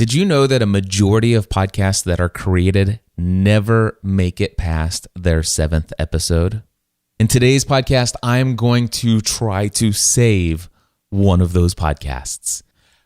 Did you know that a majority of podcasts that are created never make it past their 7th episode? In today's podcast, I'm going to try to save one of those podcasts.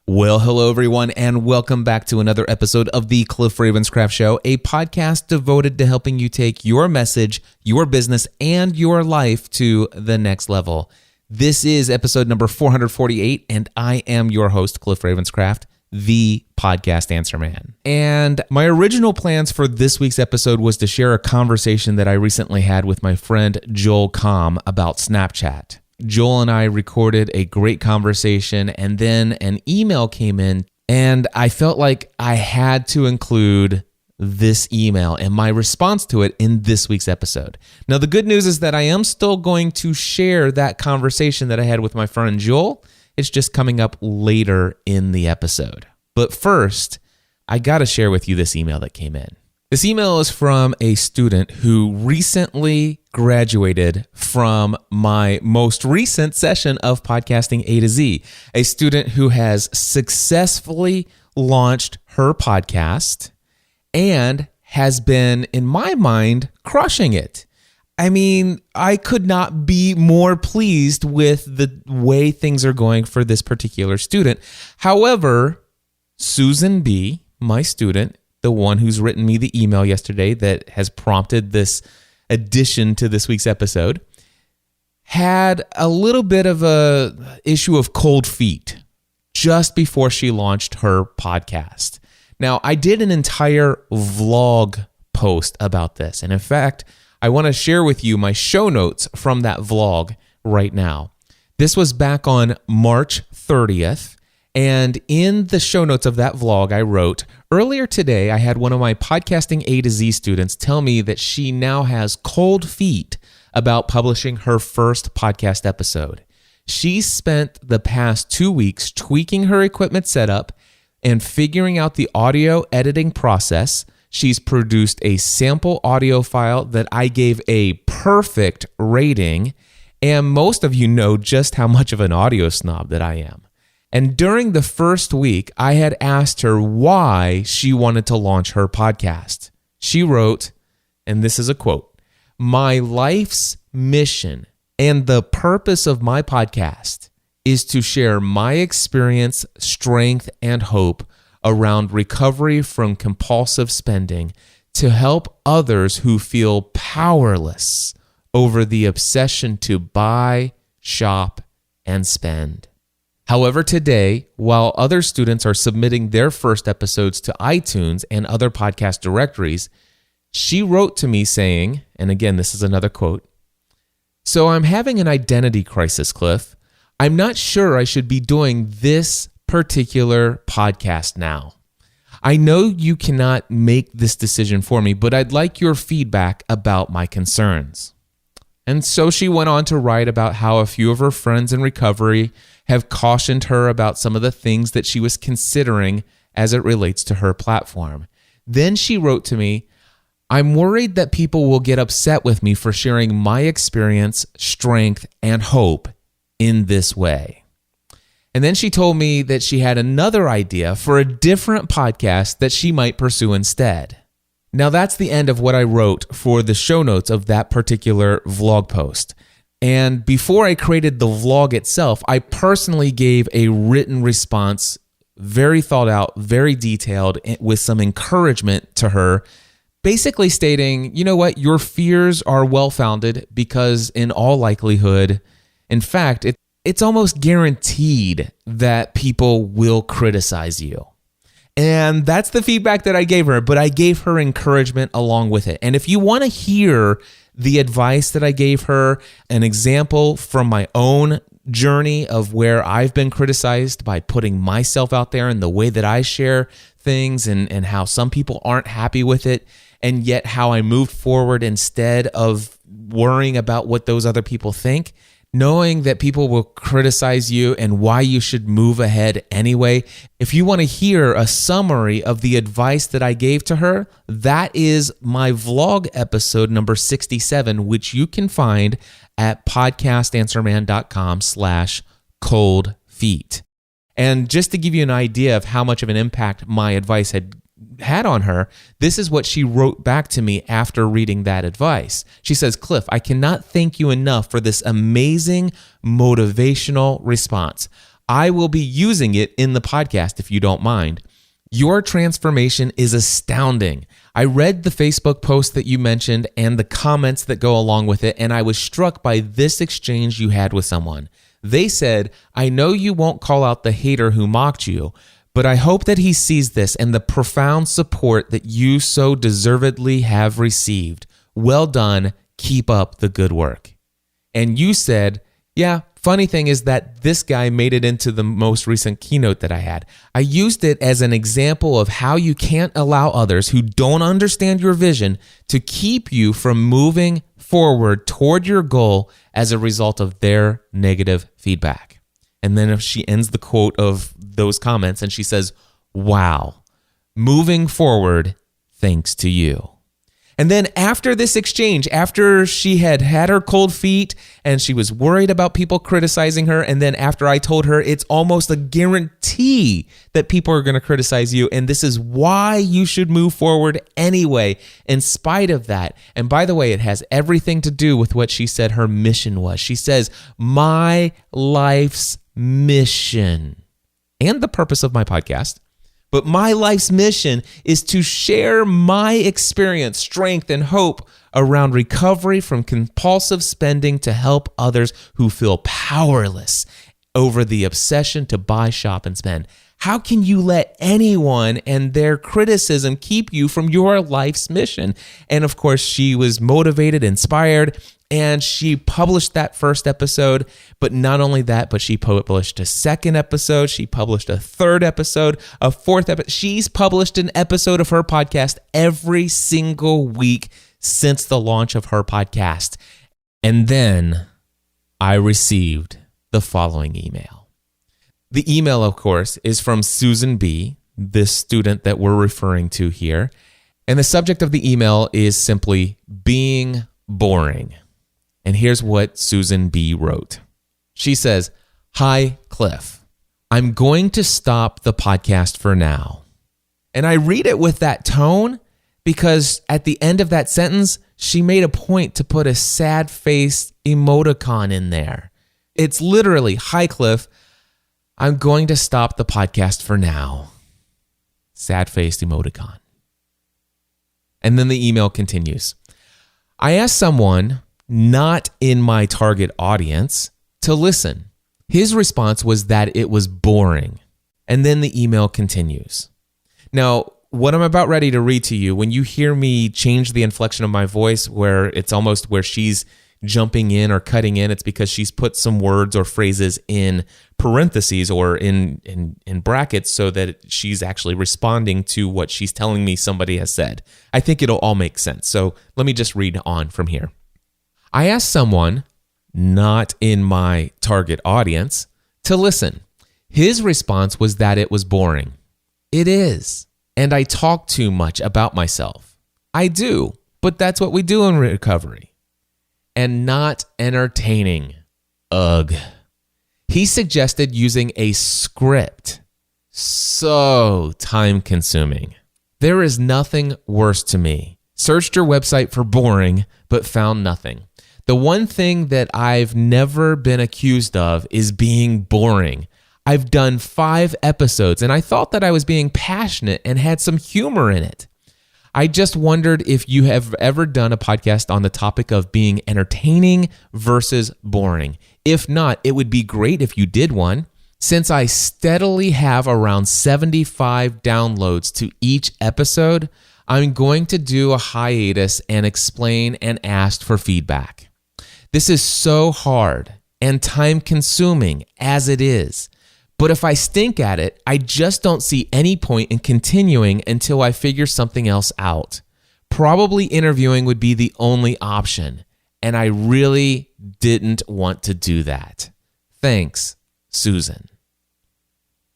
Well, hello everyone, and welcome back to another episode of the Cliff Ravenscraft Show, a podcast devoted to helping you take your message, your business, and your life to the next level. This is episode number 448, and I am your host, Cliff Ravenscraft, the podcast answer man. And my original plans for this week's episode was to share a conversation that I recently had with my friend Joel Comm about Snapchat. Joel and I recorded a great conversation, and then an email came in, and I felt like I had to include this email and my response to it in this week's episode. Now, the good news is that I am still going to share that conversation that I had with my friend Joel. It's just coming up later in the episode. But first, I got to share with you this email that came in. This email is from a student who recently graduated from my most recent session of Podcasting A to Z, a student who has successfully launched her podcast and has been, in my mind, crushing it. I mean, I could not be more pleased with the way things are going for this particular student. However, Susan B., my student, the one who's written me the email yesterday that has prompted this addition to this week's episode, had a little bit of a issue of cold feet just before she launched her podcast. Now, I did an entire vlog post about this, and in fact, I want to share with you my show notes from that vlog right now. This was back on March 30th, and in the show notes of that vlog, I wrote, earlier today, I had one of my Podcasting A to Z students tell me that she now has cold feet about publishing her first podcast episode. She spent the past 2 weeks tweaking her equipment setup and figuring out the audio editing process. She's produced a sample audio file that I gave a perfect rating, and most of you know just how much of an audio snob that I am. And during the first week, I had asked her why she wanted to launch her podcast. She wrote, and this is a quote, "My life's mission and the purpose of my podcast is to share my experience, strength, and hope around recovery from compulsive spending to help others who feel powerless over the obsession to buy, shop, and spend." However, today, while other students are submitting their first episodes to iTunes and other podcast directories, she wrote to me saying, and again, this is another quote, "So I'm having an identity crisis, Cliff. I'm not sure I should be doing this particular podcast now. I know you cannot make this decision for me, but I'd like your feedback about my concerns." And so she went on to write about how a few of her friends in recovery have cautioned her about some of the things that she was considering as it relates to her platform. Then she wrote to me, "I'm worried that people will get upset with me for sharing my experience, strength, and hope in this way." And then she told me that she had another idea for a different podcast that she might pursue instead. Now, that's the end of what I wrote for the show notes of that particular vlog post. And before I created the vlog itself, I personally gave a written response, very thought out, very detailed, with some encouragement to her, basically stating, you know what, your fears are well-founded because in all likelihood, in fact, it's almost guaranteed that people will criticize you. And that's the feedback that I gave her, but I gave her encouragement along with it. And if you want to hear the advice that I gave her, an example from my own journey of where I've been criticized by putting myself out there and the way that I share things and how some people aren't happy with it, and yet how I moved forward instead of worrying about what those other people think, knowing that people will criticize you and why you should move ahead anyway. If you want to hear a summary of the advice that I gave to her, that is my vlog episode number 67, which you can find at podcastanswerman.com/coldfeet. And just to give you an idea of how much of an impact my advice had on her, this is what she wrote back to me after reading that advice. She says, Cliff, I cannot thank you enough for this amazing motivational response. I will be using it in the podcast if you don't mind. Your transformation is astounding. I read the Facebook post that you mentioned and the comments that go along with it, and I was struck by this exchange you had with someone. They said, I know you won't call out the hater who mocked you, but I hope that he sees this and the profound support that you so deservedly have received. Well done. Keep up the good work. And you said, yeah, funny thing is that this guy made it into the most recent keynote that I had. I used it as an example of how you can't allow others who don't understand your vision to keep you from moving forward toward your goal as a result of their negative feedback. And then if she ends the quote of those comments and she says, wow, moving forward thanks to you. And then after this exchange, after she had her cold feet and she was worried about people criticizing her, and then after I told her it's almost a guarantee that people are going to criticize you, and this is why you should move forward anyway, in spite of that. And by the way, it has everything to do with what she said her mission was. She says, my life's mission, and the purpose of my podcast, but my life's mission is to share my experience, strength, and hope around recovery from compulsive spending to help others who feel powerless over the obsession to buy, shop, and spend. How can you let anyone and their criticism keep you from your life's mission? And of course, she was motivated, inspired, and she published that first episode. But not only that, but she published a second episode. She published a third episode, a fourth episode. She's published an episode of her podcast every single week since the launch of her podcast. And then I received the following email. The email, of course, is from Susan B., this student that we're referring to here. And the subject of the email is simply being boring. And here's what Susan B. wrote. She says, hi, Cliff. I'm going to stop the podcast for now. And I read it with that tone because at the end of that sentence, she made a point to put a sad-faced emoticon in there. It's literally, hi, Cliff. I'm going to stop the podcast for now. Sad-faced emoticon. And then the email continues. I asked someone not in my target audience to listen. His response was that it was boring. And then the email continues. Now, what I'm about ready to read to you, when you hear me change the inflection of my voice where it's almost where she's jumping in or cutting in, it's because she's put some words or phrases in parentheses or in brackets so that she's actually responding to what she's telling me somebody has said. I think it'll all make sense. So let me just read on from here. I asked someone, not in my target audience, to listen. His response was that it was boring. It is. And I talk too much about myself. I do, but that's what we do in recovery. And not entertaining. Ugh. He suggested using a script. So time-consuming. There is nothing worse to me. Searched your website for boring, but found nothing. The one thing that I've never been accused of is being boring. I've done 5 episodes, and I thought that I was being passionate and had some humor in it. I just wondered if you have ever done a podcast on the topic of being entertaining versus boring. If not, it would be great if you did one. Since I steadily have around 75 downloads to each episode, I'm going to do a hiatus and explain and ask for feedback. This is so hard and time-consuming as it is. But if I stink at it, I just don't see any point in continuing until I figure something else out. Probably interviewing would be the only option, and I really didn't want to do that. Thanks, Susan.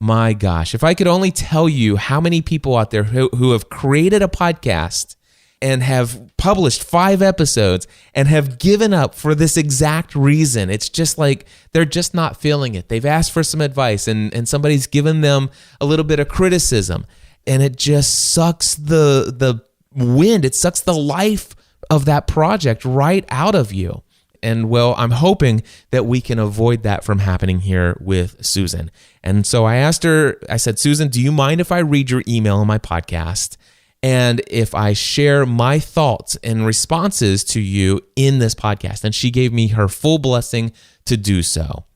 My gosh, if I could only tell you how many people out there who have created a podcast and have published 5 episodes and have given up for this exact reason. It's just like they're just not feeling it. They've asked for some advice and somebody's given them a little bit of criticism, and it just sucks the wind. It sucks the life of that project right out of you. And well, I'm hoping that we can avoid that from happening here with Susan. And so I asked her, I said, Susan, do you mind if I read your email on my podcast and if I share my thoughts and responses to you in this podcast? And she gave me her full blessing to do so.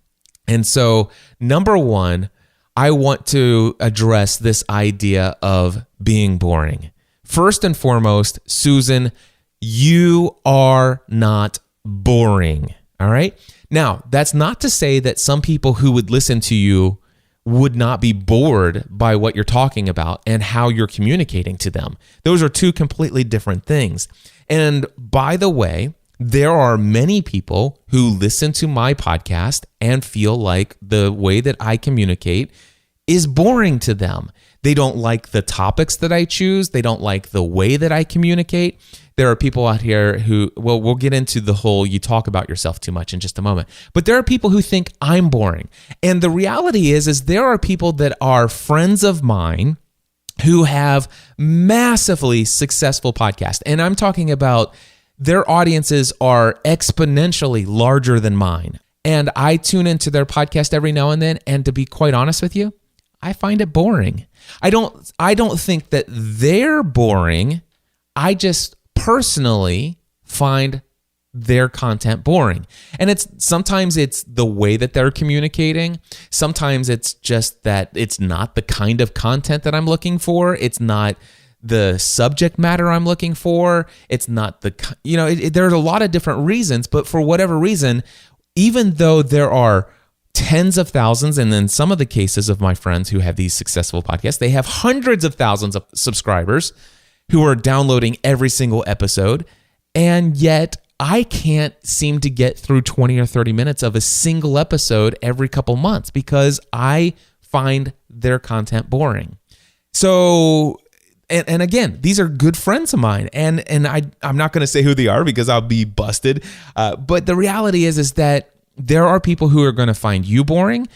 And so, number one, I want to address this idea of being boring. First and foremost, Susan, you are not boring, all right? Now, that's not to say that some people who would listen to you would not be bored by what you're talking about and how you're communicating to them. Those are two completely different things. And by the way, there are many people who listen to my podcast and feel like the way that I communicate is boring to them. They don't like the topics that I choose. They don't like the way that I communicate. There are people out here who, well, we'll get into the whole you talk about yourself too much in just a moment. But there are people who think I'm boring. And the reality is there are people that are friends of mine who have massively successful podcasts. And I'm talking about their audiences are exponentially larger than mine. And I tune into their podcast every now and then. And to be quite honest with you, I find it boring. I don't think that they're boring. I just personally find their content boring. And sometimes it's the way that they're communicating. Sometimes it's just that it's not the kind of content that I'm looking for. It's not the subject matter I'm looking for. It's not there's a lot of different reasons, but for whatever reason, even though there are tens of thousands, and in some of the cases of my friends who have these successful podcasts, they have hundreds of thousands of subscribers who are downloading every single episode, and yet I can't seem to get through 20 or 30 minutes of a single episode every couple months because I find their content boring. So, and again, these are good friends of mine, and I'm not going to say who they are because I'll be busted, but the reality is that there are people who are going to find you boring,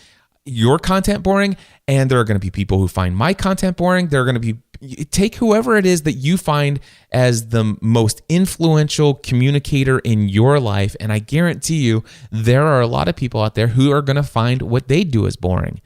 your content boring, and there are going to be people who find my content boring. There are going to be, take whoever it is that you find as the most influential communicator in your life, and I guarantee you there are a lot of people out there who are going to find what they do as boring.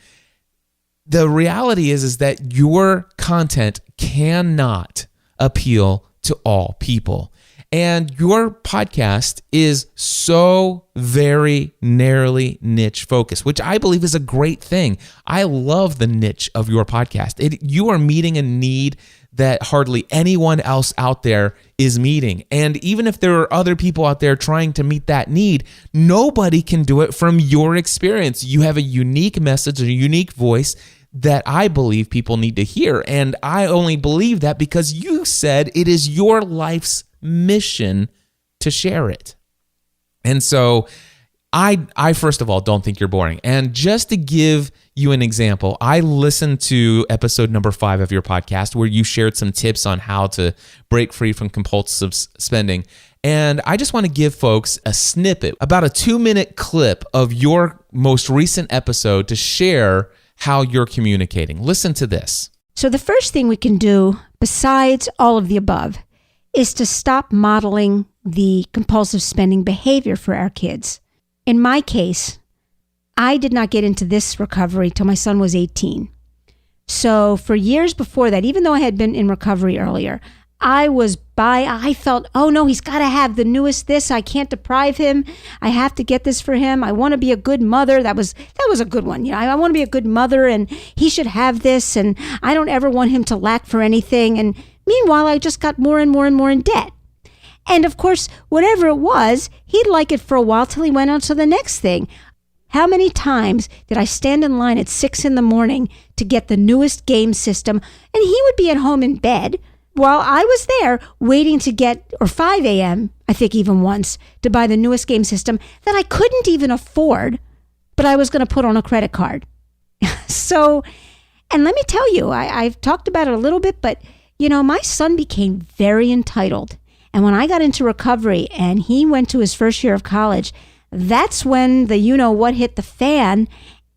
The reality is that your content cannot appeal to all people. And your podcast is so very narrowly niche focused, which I believe is a great thing. I love the niche of your podcast. You are meeting a need that hardly anyone else out there is meeting. And even if there are other people out there trying to meet that need, nobody can do it from your experience. You have a unique message, a unique voice that I believe people need to hear. And I only believe that because you said it is your life's mission to share it. And so I first of all don't think you're boring. And just to give you an example, I listened to episode number 5 of your podcast where you shared some tips on how to break free from compulsive spending. And I just want to give folks a snippet, about a 2-minute clip of your most recent episode to share how you're communicating. Listen to this. So the first thing we can do, besides all of the above, is to stop modeling the compulsive spending behavior for our kids. In my case, I did not get into this recovery till my son was 18. So for years before that, even though I had been in recovery earlier, I felt, oh no, he's got to have the newest this. I can't deprive him. I have to get this for him. I want to be a good mother. That was a good one. You know, I want to be a good mother and he should have this. And I don't ever want him to lack for anything. And meanwhile, I just got more and more and more in debt. And of course, whatever it was, he'd like it for a while till he went on to the next thing. How many times did I stand in line at 6 a.m. to get the newest game system? And he would be at home in bed while I was there waiting to get, or 5 a.m., I think even once, to buy the newest game system that I couldn't even afford, but I was going to put on a credit card. So, and let me tell you, I've talked about it a little bit, but My son became very entitled. And when I got into recovery and he went to his first year of college, that's when the what hit the fan.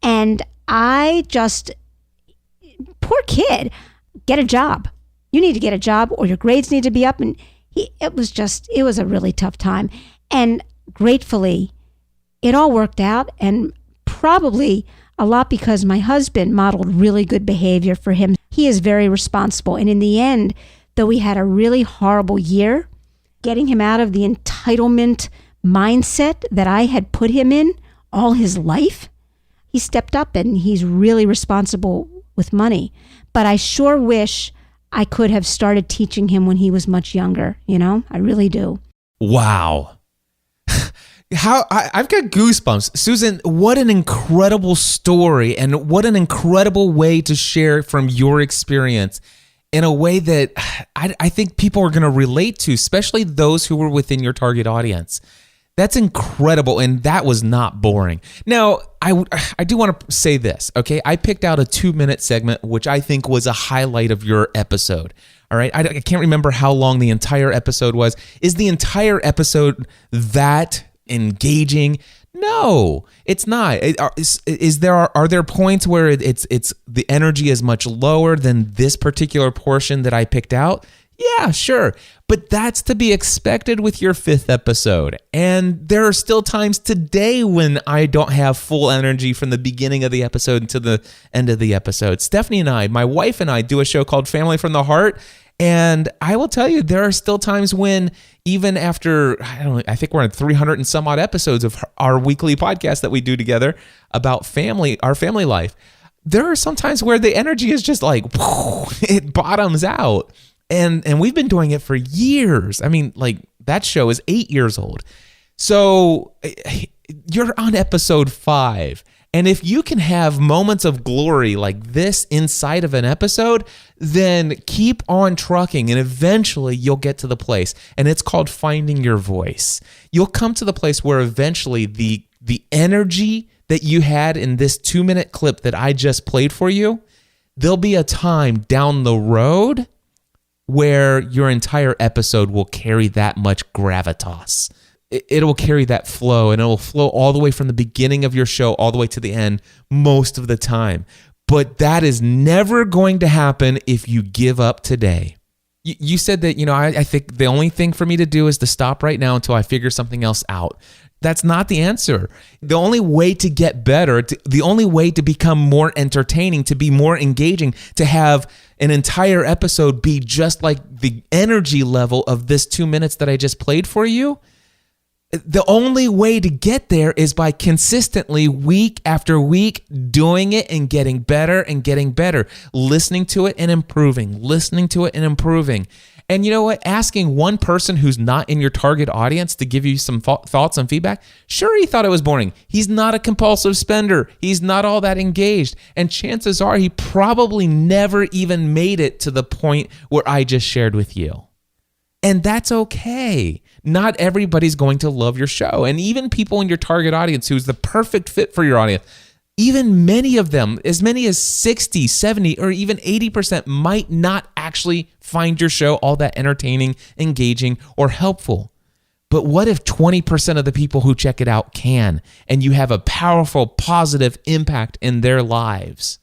And I just, poor kid, get a job. You need to get a job or your grades need to be up. And it was a really tough time. And gratefully, it all worked out, and probably a lot because my husband modeled really good behavior for him. He is very responsible. And in the end, though we had a really horrible year, getting him out of the entitlement mindset that I had put him in all his life, he stepped up and he's really responsible with money. But I sure wish I could have started teaching him when he was much younger. I really do. Wow. I've got goosebumps. Susan, what an incredible story, and what an incredible way to share from your experience in a way that I think people are going to relate to, especially those who were within your target audience. That's incredible, and that was not boring. Now, I do want to say this, okay? I picked out a 2-minute segment, which I think was a highlight of your episode, all right? I can't remember how long the entire episode was. Is the entire episode that engaging? No, it's not. Are there points where it's the energy is much lower than this particular portion that I picked out? Yeah, sure. But that's to be expected with your 5th episode. And there are still times today when I don't have full energy from the beginning of the episode to the end of the episode. Stephanie and I, my wife and I, do a show called Family from the Heart. And I will tell you, there are still times when, even after, I think we're in 300 and some odd episodes of our weekly podcast that we do together about family, our family life, there are some times where the energy is just like, it bottoms out. And we've been doing it for years. I mean, like, that show is 8 years old. So you're on episode 5. And if you can have moments of glory like this inside of an episode, then keep on trucking, and eventually you'll get to the place. And it's called finding your voice. You'll come to the place where eventually the energy that you had in this 2-minute clip that I just played for you, there'll be a time down the road where your entire episode will carry that much gravitas. It will carry that flow, and it will flow all the way from the beginning of your show all the way to the end most of the time. But that is never going to happen if you give up today. You said that, I think the only thing for me to do is to stop right now until I figure something else out. That's not the answer. The only way to get better, the only way to become more entertaining, to be more engaging, to have an entire episode be just like the energy level of this 2 minutes that I just played for you, the only way to get there is by consistently, week after week, doing it and getting better, listening to it and improving. And you know what? Asking one person who's not in your target audience to give you some thoughts and feedback, sure, he thought it was boring. He's not a compulsive spender. He's not all that engaged. And chances are he probably never even made it to the point where I just shared with you. And that's okay. Not everybody's going to love your show. And even people in your target audience who's the perfect fit for your audience, even many of them, as many as 60, 70, or even 80% might not actually find your show all that entertaining, engaging, or helpful. But what if 20% of the people who check it out can, and you have a powerful, positive impact in their lives?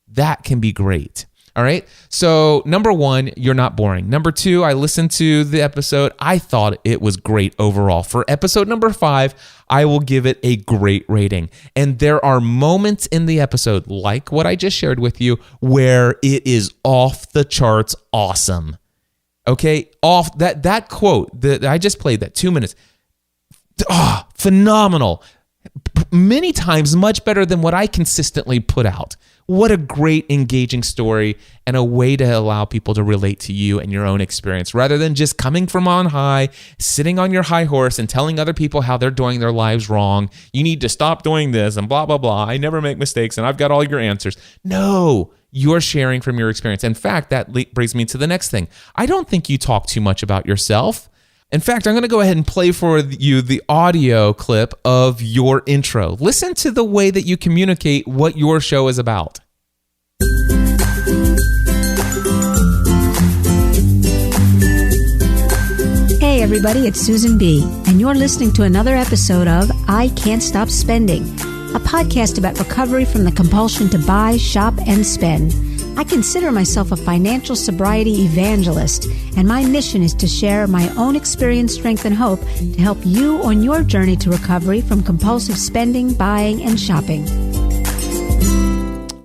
That can be great. All right. So 1, you're not boring. 2, I listened to the episode. I thought it was great overall. For episode 5, I will give it a great rating. And there are moments in the episode, like what I just shared with you, where it is off the charts awesome. Okay. Off that quote that I just played, that 2 minutes. Phenomenal. Many times much better than what I consistently put out. What a great, engaging story, and a way to allow people to relate to you and your own experience rather than just coming from on high, sitting on your high horse and telling other people how they're doing their lives wrong. You need to stop doing this and blah, blah, blah. I never make mistakes and I've got all your answers. No, you're sharing from your experience. In fact, that brings me to the next thing. I don't think you talk too much about yourself. In fact, I'm going to go ahead and play for you the audio clip of your intro. Listen to the way that you communicate what your show is about. everybody, it's Susan B., and you're listening to another episode of I Can't Stop Spending, a podcast about recovery from the compulsion to buy, shop, and spend. I consider myself a financial sobriety evangelist, and my mission is to share my own experience, strength, and hope to help you on your journey to recovery from compulsive spending, buying, and shopping.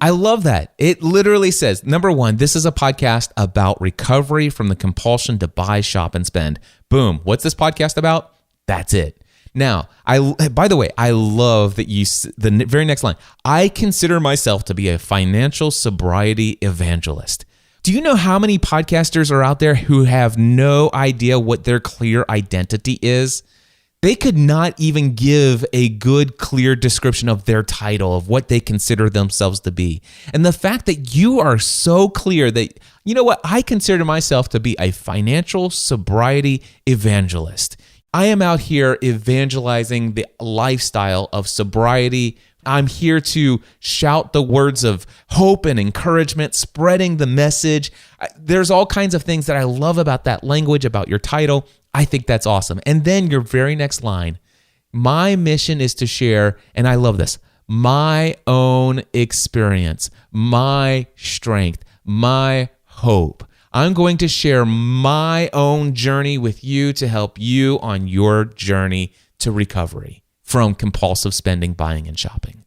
I love that. It literally says, number one, this is a podcast about recovery from the compulsion to buy, shop, and spend. Boom. What's this podcast about? That's it. Now, by the way, I love that the very next line, I consider myself to be a financial sobriety evangelist. Do you know how many podcasters are out there who have no idea what their clear identity is? They could not even give a good, clear description of their title, of what they consider themselves to be. And the fact that you are so clear that, you know what, I consider myself to be a financial sobriety evangelist. I am out here evangelizing the lifestyle of sobriety. I'm here to shout the words of hope and encouragement, spreading the message. There's all kinds of things that I love about that language, about your title. I think that's awesome. And then your very next line, my mission is to share, and I love this, my own experience, my strength, my hope. I'm going to share my own journey with you to help you on your journey to recovery from compulsive spending, buying, and shopping.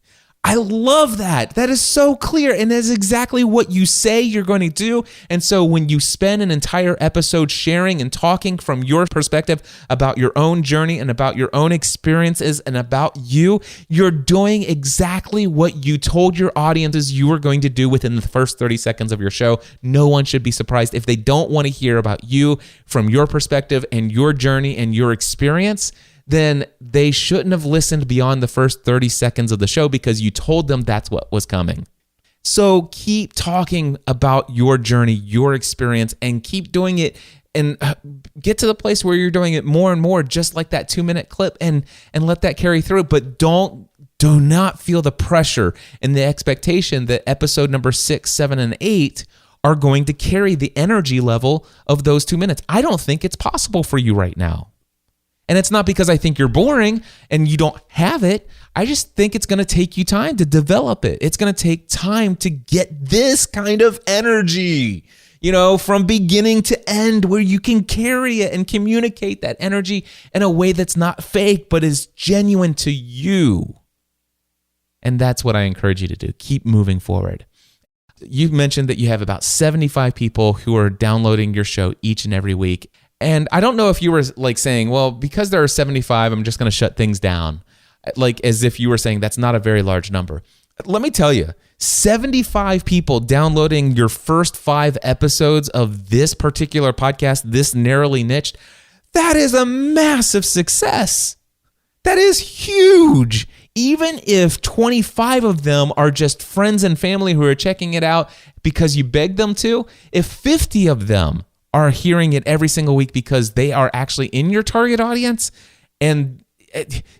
I love that. That is so clear, and that is exactly what you say you're going to do. And so when you spend an entire episode sharing and talking from your perspective about your own journey and about your own experiences and about you, you're doing exactly what you told your audiences you were going to do within the first 30 seconds of your show. No one should be surprised if they don't want to hear about you from your perspective and your journey and your experience. Then they shouldn't have listened beyond the first 30 seconds of the show because you told them that's what was coming. So keep talking about your journey, your experience, and keep doing it and get to the place where you're doing it more and more, just like that 2-minute clip, and let that carry through. But do not feel the pressure and the expectation that episode number 6, 7, and 8 are going to carry the energy level of those 2 minutes. I don't think it's possible for you right now. And it's not because I think you're boring and you don't have it. I just think it's going to take you time to develop it. It's going to take time to get this kind of energy, from beginning to end, where you can carry it and communicate that energy in a way that's not fake, but is genuine to you. And that's what I encourage you to do. Keep moving forward. You've mentioned that you have about 75 people who are downloading your show each and every week. And I don't know if you were like saying, well, because there are 75, I'm just going to shut things down. Like as if you were saying that's not a very large number. Let me tell you, 75 people downloading your first 5 episodes of this particular podcast, this narrowly niched, that is a massive success. That is huge. Even if 25 of them are just friends and family who are checking it out because you begged them to, if 50 of them are hearing it every single week because they are actually in your target audience and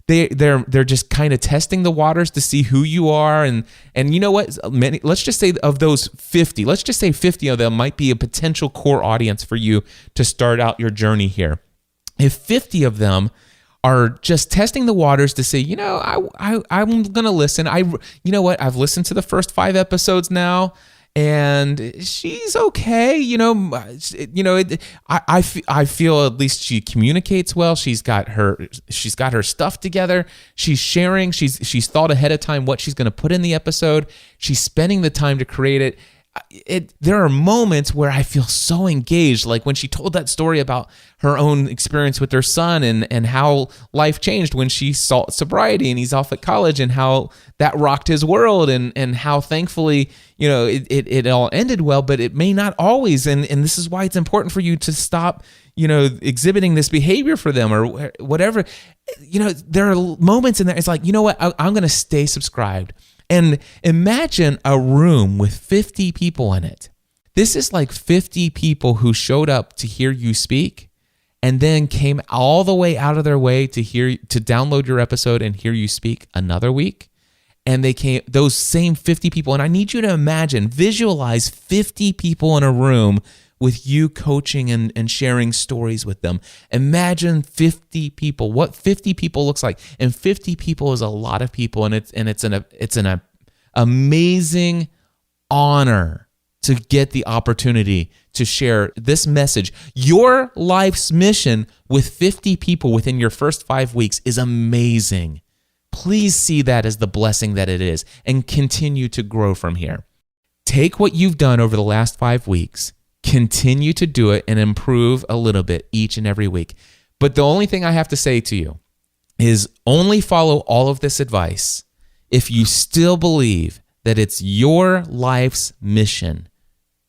they're just kind of testing the waters to see who you are, and you know what, let's just say of those 50, let's just say 50 of them might be a potential core audience for you to start out your journey here. If 50 of them are just testing the waters to say, I'm gonna listen. You know what, I've listened to the first 5 episodes now, and she's okay, I feel at least she communicates well. She's got her stuff together. She's sharing. She's thought ahead of time what she's going to put in the episode. She's spending the time to create it. There are moments where I feel so engaged, like when she told that story about her own experience with her son and how life changed when she sought sobriety and he's off at college, and how that rocked his world, and how thankfully, it all ended well, but it may not always. And this is why it's important for you to stop, exhibiting this behavior for them or whatever. There are moments in there. It's like, you know what, I'm going to stay subscribed. And imagine a room with 50 people in it. This is like 50 people who showed up to hear you speak and then came all the way out of their way to download your episode and hear you speak another week. And they came, those same 50 people. And I need you to visualize 50 people in a room with you coaching and sharing stories with them. Imagine 50 people, what 50 people looks like. And 50 people is a lot of people, and it's an amazing honor to get the opportunity to share this message. Your life's mission with 50 people within your first 5 weeks is amazing. Please see that as the blessing that it is and continue to grow from here. Take what you've done over the last 5 weeks, continue to do it, and improve a little bit each and every week. But the only thing I have to say to you is only follow all of this advice if you still believe that it's your life's mission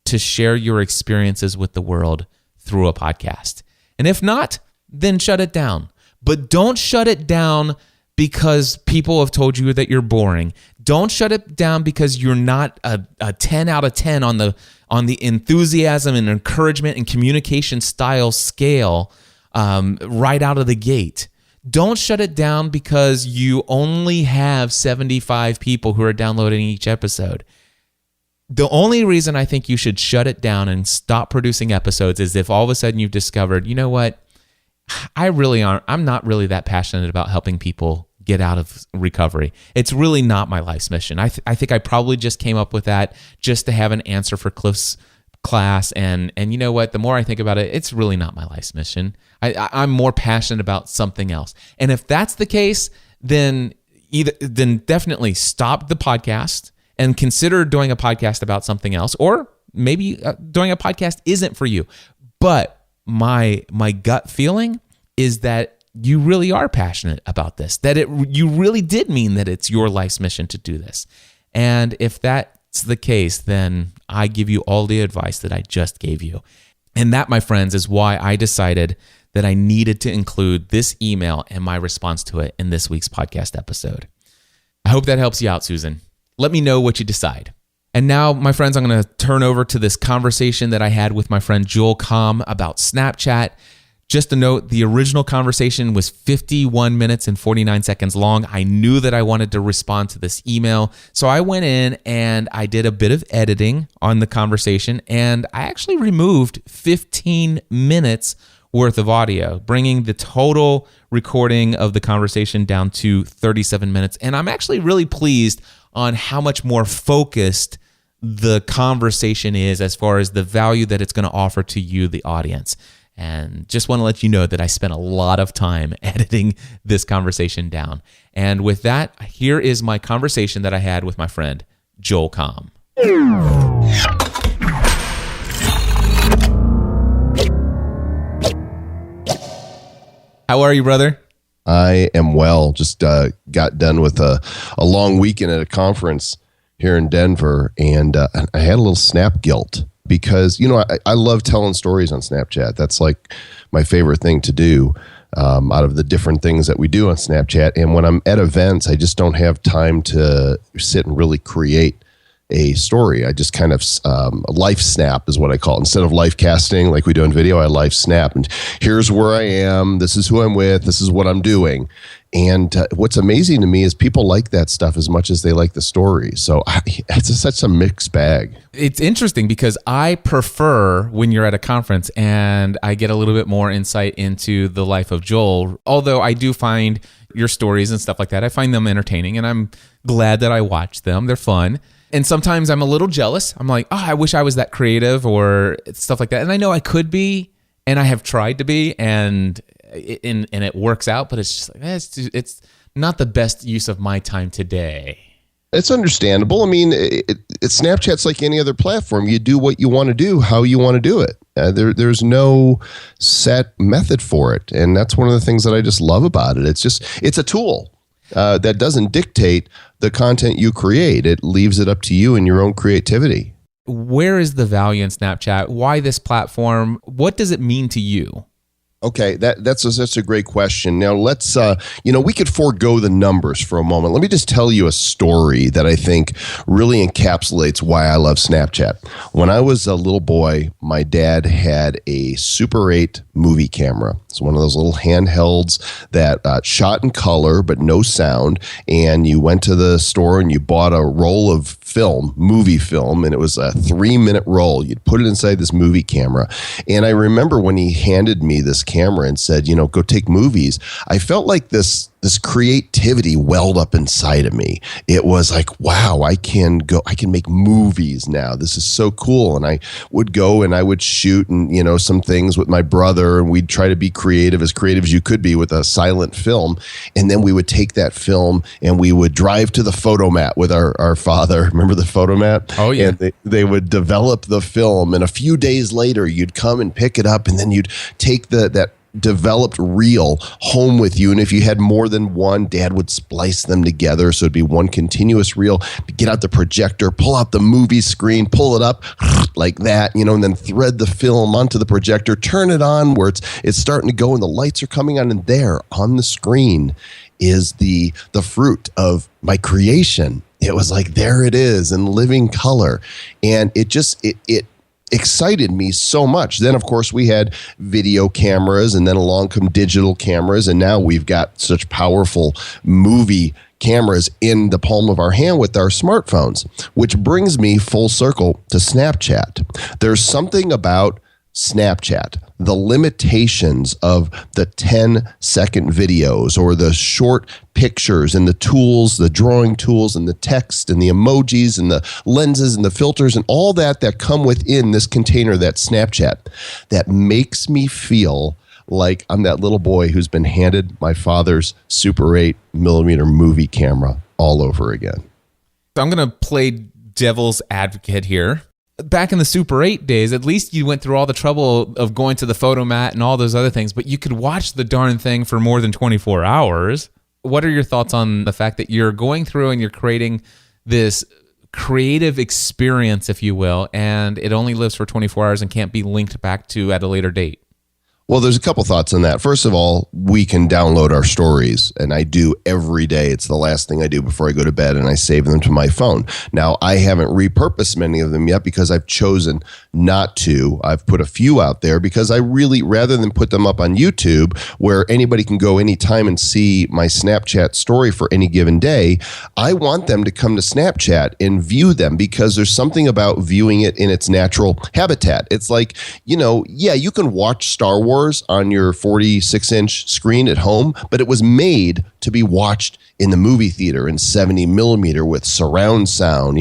to share your experiences with the world through a podcast. And if not, then shut it down. But don't shut it down because people have told you that you're boring. Don't shut it down because you're not a 10 out of 10 on the enthusiasm and encouragement and communication style scale right out of the gate. Don't shut it down because you only have 75 people who are downloading each episode. The only reason I think you should shut it down and stop producing episodes is if all of a sudden you've discovered, you know what, I'm not really that passionate about helping people get out of recovery. It's really not my life's mission. I think I probably just came up with that just to have an answer for Cliff's class. And you know what, the more I think about it, it's really not my life's mission. I'm more passionate about something else. And if that's the case, then definitely stop the podcast and consider doing a podcast about something else, or maybe doing a podcast isn't for you. But my gut feeling is that you really are passionate about this, that you really did mean that it's your life's mission to do this. And if that's the case, then I give you all the advice that I just gave you. And that, my friends, is why I decided that I needed to include this email and my response to it in this week's podcast episode. I hope that helps you out, Susan. Let me know what you decide. And now, my friends, I'm going to turn over to this conversation that I had with my friend Joel Comm about Snapchat. Just a note, the original conversation was 51 minutes and 49 seconds long. I knew that I wanted to respond to this email, so I went in and I did a bit of editing on the conversation, and I actually removed 15 minutes worth of audio, bringing the total recording of the conversation down to 37 minutes. And I'm actually really pleased on how much more focused the conversation is as far as the value that it's going to offer to you, the audience. And just want to let you know that I spent a lot of time editing this conversation down. And with that, here is my conversation that I had with my friend, Joel Comm. How are you, brother? I am well. Just got done with a long weekend at a conference here in Denver, and I had a little snap guilt because, you know, I love telling stories on Snapchat. That's like my favorite thing to do out of the different things that we do on Snapchat. And when I'm at events, I just don't have time to sit and really create a story. I just kind of life snap is what I call it. Instead of life casting like we do in video, I life snap. And here's where I am. This is who I'm with. This is what I'm doing. And what's amazing to me is people like that stuff as much as they like the story. So it's such a mixed bag. It's interesting because I prefer when you're at a conference and I get a little bit more insight into the life of Joel. Although I do find your stories and stuff like that, I find them entertaining, and I'm glad that I watch them. They're fun. And sometimes I'm a little jealous. I'm like, oh, I wish I was that creative or stuff like that. And I know I could be, and I have tried to be, and it works out, but it's just like, it's not the best use of my time today. It's understandable. I mean, Snapchat's like any other platform. You do what you want to do, how you want to do it. There's no set method for it. And that's one of the things that I just love about it. It's a tool that doesn't dictate the content you create. It leaves it up to you and your own creativity. Where is the value in Snapchat? Why this platform? What does it mean to you? Okay, that's a great question. Now let's, we could forego the numbers for a moment. Let me just tell you a story that I think really encapsulates why I love Snapchat. When I was a little boy, my dad had a Super 8 movie camera. It's one of those little handhelds that shot in color but no sound. And you went to the store and you bought a roll of film, movie film, and it was a 3-minute roll. You'd put it inside this movie camera. And I remember when he handed me this camera and said, go take movies, I felt like this creativity welled up inside of me. It was like, wow, I can make movies now. This is so cool. And I would go and I would shoot and, some things with my brother, and we'd try to be creative as you could be with a silent film. And then we would take that film and we would drive to the photomat with our father. Remember the photomat? Oh, yeah. And they would develop the film. And a few days later, you'd come and pick it up, and then you'd take that developed reel home with you. And if you had more than one, Dad would splice them together. So it'd be one continuous reel. Get out the projector, pull out the movie screen, pull it up like that, and then thread the film onto the projector, turn it on where it's starting to go and the lights are coming on. And there on the screen is the fruit of my creation. It was like, there it is in living color. And it excited me so much. Then, of course, we had video cameras, and then along come digital cameras, and now we've got such powerful movie cameras in the palm of our hand with our smartphones, which brings me full circle to Snapchat. There's something about Snapchat, the limitations of the 10-second videos or the short pictures and the tools, the drawing tools and the text and the emojis and the lenses and the filters and all that come within this container, that Snapchat, that makes me feel like I'm that little boy who's been handed my father's Super 8mm movie camera all over again. I'm going to play devil's advocate here. Back in the Super 8 days, at least you went through all the trouble of going to the photomat and all those other things, but you could watch the darn thing for more than 24 hours. What are your thoughts on the fact that you're going through and you're creating this creative experience, if you will, and it only lives for 24 hours and can't be linked back to at a later date? Well, there's a couple thoughts on that. First of all, we can download our stories, and I do every day. It's the last thing I do before I go to bed, and I save them to my phone. Now, I haven't repurposed many of them yet because I've chosen not to. I've put a few out there because I really, rather than put them up on YouTube where anybody can go anytime and see my Snapchat story for any given day, I want them to come to Snapchat and view them because there's something about viewing it in its natural habitat. It's like, you can watch Star Wars on your 46-inch screen at home, but it was made to be watched in the movie theater in 70mm with surround sound,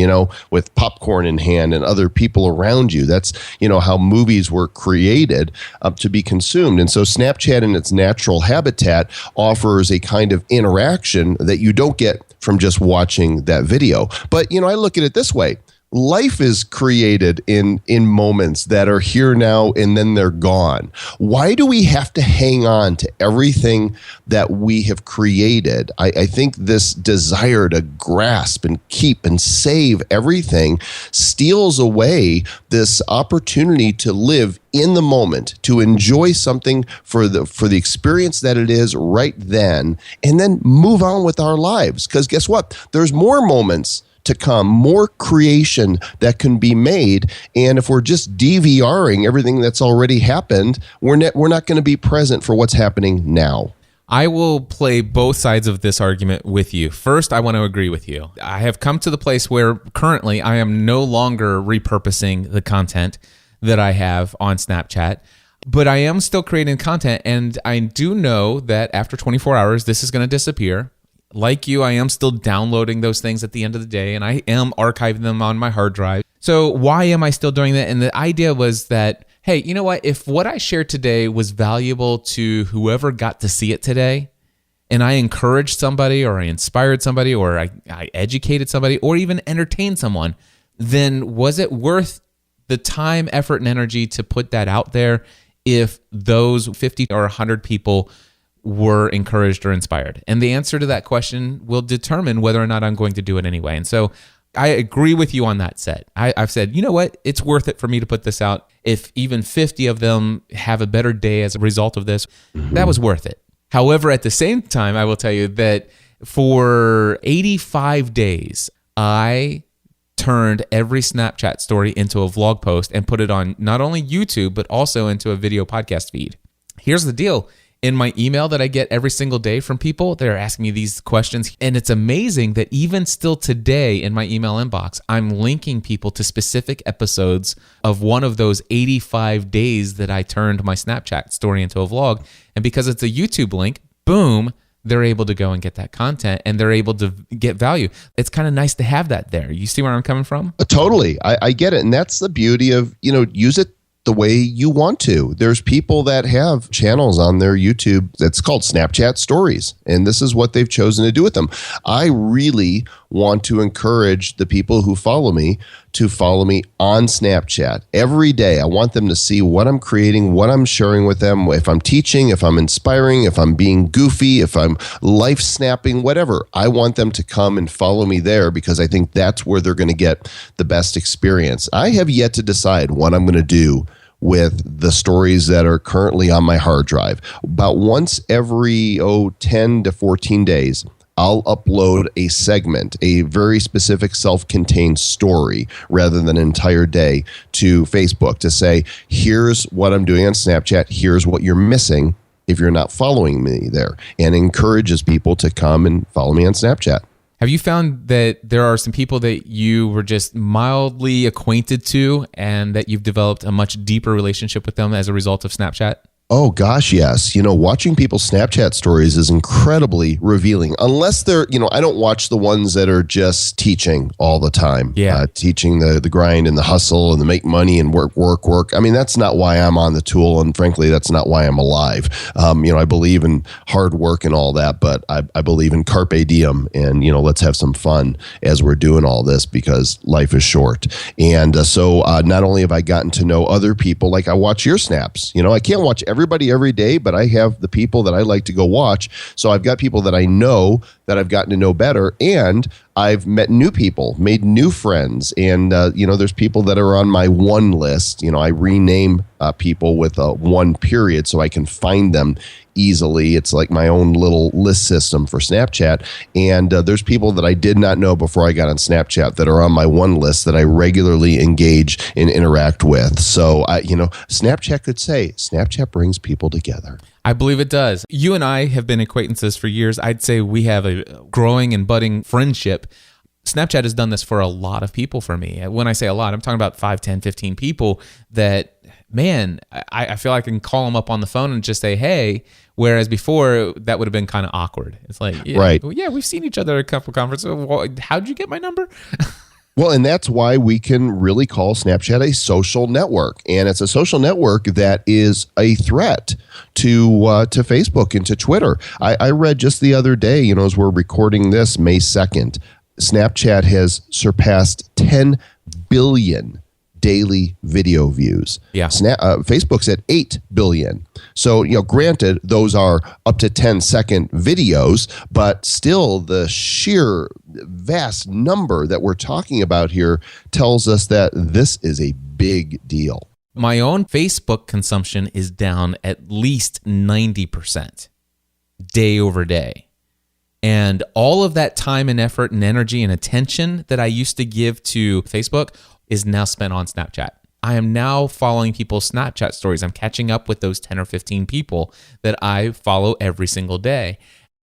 with popcorn in hand and other people around you. That's, how movies were created to be consumed. And so Snapchat in its natural habitat offers a kind of interaction that you don't get from just watching that video. But, I look at it this way. Life is created in moments that are here now and then they're gone. Why do we have to hang on to everything that we have created? I think this desire to grasp and keep and save everything steals away this opportunity to live in the moment, to enjoy something for the experience that it is right then, and then move on with our lives. Because guess what? There's more moments to come, more creation that can be made. And if we're just DVRing everything that's already happened, we're not going to be present for what's happening now. I will play both sides of this argument with you. First, I want to agree with you. I have come to the place where currently I am no longer repurposing the content that I have on Snapchat, but I am still creating content. And I do know that after 24 hours, this is going to disappear. Like you, I am still downloading those things at the end of the day, and I am archiving them on my hard drive. So why am I still doing that? And the idea was that, hey, you know what? If what I shared today was valuable to whoever got to see it today, and I encouraged somebody or I inspired somebody or I educated somebody or even entertained someone, then was it worth the time, effort, and energy to put that out there if those 50 or 100 people were encouraged or inspired? And the answer to that question will determine whether or not I'm going to do it anyway. And so I agree with you on that set. I've said, you know what? It's worth it for me to put this out. If even 50 of them have a better day as a result of this, that was worth it. However, at the same time, I will tell you that for 85 days, I turned every Snapchat story into a vlog post and put it on not only YouTube, but also into a video podcast feed. Here's the deal. in my email that I get every single day from people. They're asking me these questions. And it's amazing that even still today in my email inbox, I'm linking people to specific episodes of one of those 85 days that I turned my Snapchat story into a vlog. And because it's a YouTube link, boom, they're able to go and get that content and they're able to get value. It's kind of nice to have that there. You see where I'm coming from? Totally. I get it. And that's the beauty of, use it the way you want to. There's people that have channels on their YouTube that's called Snapchat Stories, and this is what they've chosen to do with them. I really want to encourage the people who follow me to follow me on Snapchat every day. I want them to see what I'm creating, what I'm sharing with them, if I'm teaching, if I'm inspiring, if I'm being goofy, if I'm life snapping, whatever. I want them to come and follow me there because I think that's where they're going to get the best experience. I have yet to decide what I'm going to do with the stories that are currently on my hard drive. About once every 10 to 14 days, I'll upload a segment, a very specific self-contained story rather than an entire day to Facebook to say, here's what I'm doing on Snapchat, here's what you're missing if you're not following me there, and encourages people to come and follow me on Snapchat. Have you found that there are some people that you were just mildly acquainted to and that you've developed a much deeper relationship with them as a result of Snapchat? Oh, gosh, yes. Watching people's Snapchat stories is incredibly revealing. Unless they're, I don't watch the ones that are just teaching all the time. Yeah. Teaching the grind and the hustle and the make money and work. I mean, that's not why I'm on the tool. And frankly, that's not why I'm alive. I believe in hard work and all that, but I believe in carpe diem and, let's have some fun as we're doing all this because life is short. And so not only have I gotten to know other people, like I watch your snaps, I can't watch everybody every day, but I have the people that I like to go watch. So I've got people that I know that I've gotten to know better, and I've met new people, made new friends, and there's people that are on my one list. I rename people with a one period so I can find them easily. It's like my own little list system for Snapchat. And there's people that I did not know before I got on Snapchat that are on my one list that I regularly engage and interact with. So Snapchat could say Snapchat brings people together. I believe it does. You and I have been acquaintances for years. I'd say we have a growing and budding friendship. Snapchat has done this for a lot of people for me. When I say a lot, I'm talking about 5, 10, 15 people that, man, I feel like I can call them up on the phone and just say, hey, whereas before that would have been kind of awkward. It's like, yeah, right. Yeah, we've seen each other at a couple conferences. Well, how'd you get my number? Well, and that's why we can really call Snapchat a social network. And it's a social network that is a threat to Facebook and to Twitter. I read just the other day, as we're recording this May 2nd, Snapchat has surpassed 10 billion daily video views. Yeah. Facebook's at 8 billion. So, granted, those are up to 10-second videos, but still the sheer vast number that we're talking about here tells us that this is a big deal. My own Facebook consumption is down at least 90% day over day. And all of that time and effort and energy and attention that I used to give to Facebook is now spent on Snapchat. I am now following people's Snapchat stories. I'm catching up with those 10 or 15 people that I follow every single day.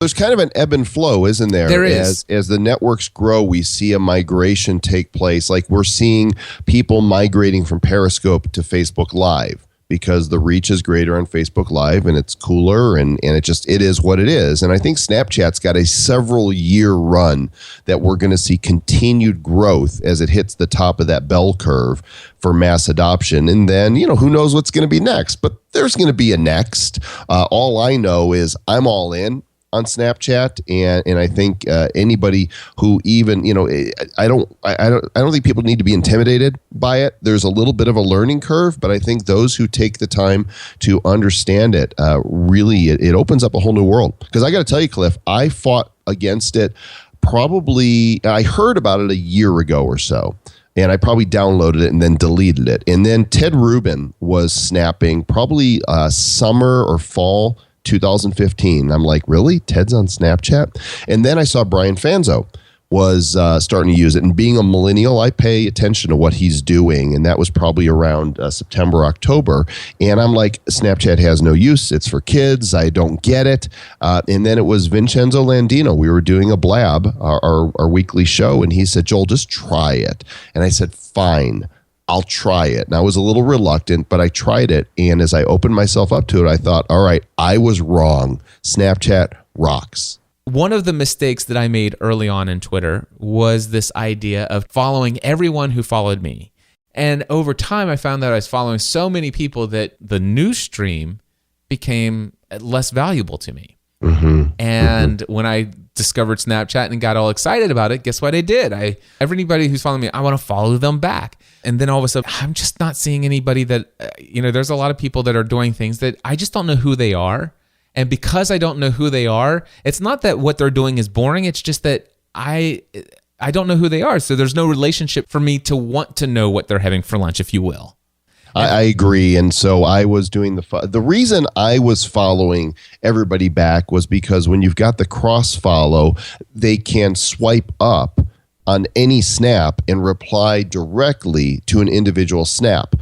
There's kind of an ebb and flow, isn't there? There is. As the networks grow, we see a migration take place. Like we're seeing people migrating from Periscope to Facebook Live because the reach is greater on Facebook Live and it's cooler and it is what it is. And I think Snapchat's got a several year run that we're going to see continued growth as it hits the top of that bell curve for mass adoption. And then, who knows what's going to be next, but there's going to be a next. All I know is I'm all in on Snapchat, and I think anybody who even I don't think people need to be intimidated by it. There's a little bit of a learning curve, but I think those who take the time to understand it really it opens up a whole new world. Because I got to tell you, Cliff, I fought against it. I heard about it a year ago or so. And I probably downloaded it and then deleted it. And then Ted Rubin was snapping probably summer or fall 2015. I'm like, really? Ted's on Snapchat? And then I saw Brian Fanzo was starting to use it. And being a millennial, I pay attention to what he's doing. And that was probably around September, October. And I'm like, Snapchat has no use. It's for kids. I don't get it. And then it was Vincenzo Landino. We were doing a blab, our weekly show. And he said, Joel, just try it. And I said, fine, I'll try it. And I was a little reluctant, but I tried it. And as I opened myself up to it, I thought, all right, I was wrong. Snapchat rocks. One of the mistakes that I made early on in Twitter was this idea of following everyone who followed me. And over time, I found that I was following so many people that the news stream became less valuable to me. And when I discovered Snapchat and got all excited about it, guess what I did? Everybody who's following me, I want to follow them back. And then all of a sudden, I'm just not seeing anybody that, there's a lot of people that are doing things that I just don't know who they are. And because I don't know who they are, it's not that what they're doing is boring. It's just that I don't know who they are. So there's no relationship for me to want to know what they're having for lunch, if you will. I agree. And so I was doing the reason I was following everybody back was because when you've got the cross follow, they can swipe up on any snap and reply directly to an individual snap.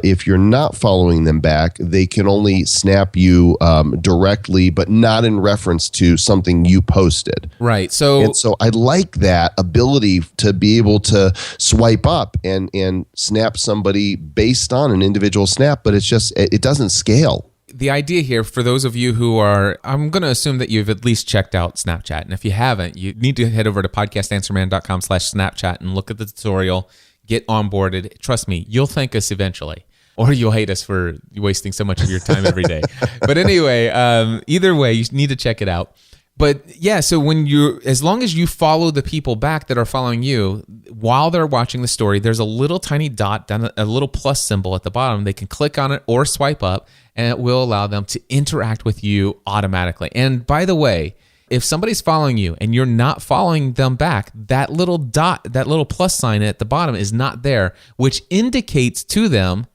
If you're not following them back, they can only snap you directly, but not in reference to something you posted. Right. So I like that ability to be able to swipe up and snap somebody based on an individual snap, but it doesn't scale. The idea here, for those of you who are, I'm going to assume that you've at least checked out Snapchat. And if you haven't, you need to head over to podcastanswerman.com/Snapchat and look at the tutorial, get onboarded. Trust me, you'll thank us eventually. Or you'll hate us for wasting so much of your time every day. But anyway, either way, you need to check it out. But yeah, so as long as you follow the people back that are following you, while they're watching the story, there's a little tiny dot, down a little plus symbol at the bottom. They can click on it or swipe up, and it will allow them to interact with you automatically. And by the way, if somebody's following you and you're not following them back, that little dot, that little plus sign at the bottom is not there, which indicates to them,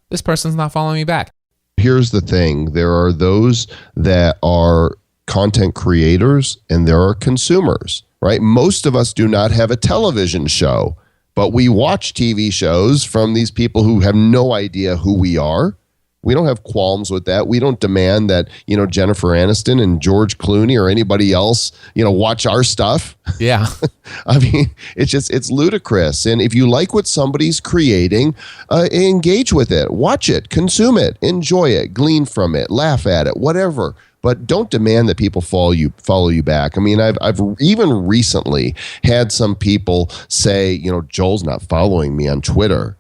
this person's not following me back. Here's the thing. There are those that are content creators and there are consumers, right? Most of us do not have a television show, but we watch TV shows from these people who have no idea who we are. We don't have qualms with that. We don't demand that, Jennifer Aniston and George Clooney or anybody else, watch our stuff. Yeah. I mean, it's ludicrous. And if you like what somebody's creating, engage with it, watch it, consume it, enjoy it, glean from it, laugh at it, whatever. But don't demand that people follow you back. I mean, I've even recently had some people say, Joel's not following me on Twitter.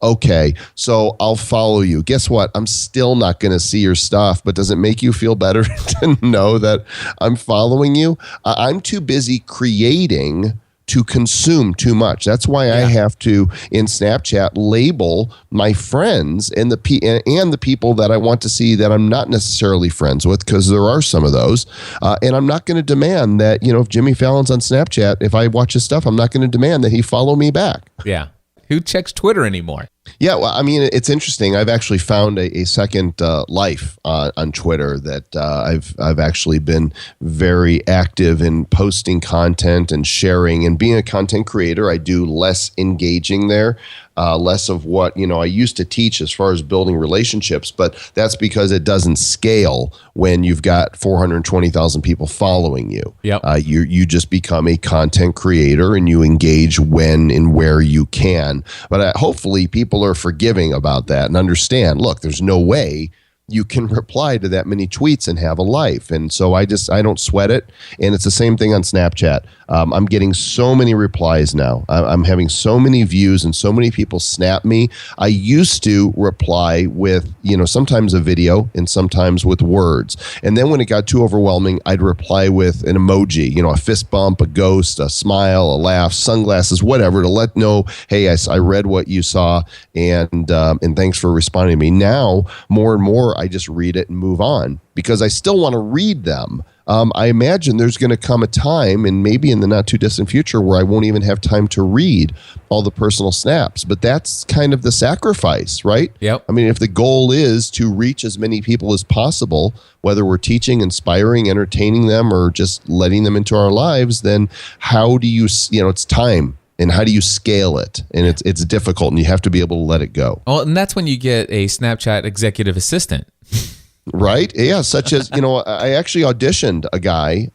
Okay, so I'll follow you. Guess what? I'm still not going to see your stuff, but does it make you feel better to know that I'm following you? I'm too busy creating to consume too much. That's why I have to, in Snapchat, label my friends and the people that I want to see that I'm not necessarily friends with, because there are some of those. And I'm not going to demand that, if Jimmy Fallon's on Snapchat, if I watch his stuff, I'm not going to demand that he follow me back. Yeah. Who checks Twitter anymore? Yeah, well, I mean, it's interesting. I've actually found a second life on Twitter that I've actually been very active in posting content and sharing. And being a content creator, I do less engaging there, less of what I used to teach as far as building relationships. But that's because it doesn't scale when you've got 420,000 people following you. Yep. You just become a content creator and you engage when and where you can. But hopefully people are forgiving about that and understand, look, there's no way you can reply to that many tweets and have a life. And so I don't sweat it. And it's the same thing on Snapchat. I'm getting so many replies now. I'm having so many views and so many people snap me. I used to reply with, sometimes a video and sometimes with words. And then when it got too overwhelming, I'd reply with an emoji, a fist bump, a ghost, a smile, a laugh, sunglasses, whatever, to let know, hey, I read what you saw and thanks for responding to me. Now, more and more, I just read it and move on because I still want to read them. I imagine there's going to come a time, and maybe in the not too distant future, where I won't even have time to read all the personal snaps. But that's kind of the sacrifice, right? Yep. I mean, if the goal is to reach as many people as possible, whether we're teaching, inspiring, entertaining them, or just letting them into our lives, then how do you, it's time. And how do you scale it? And it's difficult, and you have to be able to let it go. Well, and that's when you get a Snapchat executive assistant. Right? Yeah, such as, I actually auditioned a guy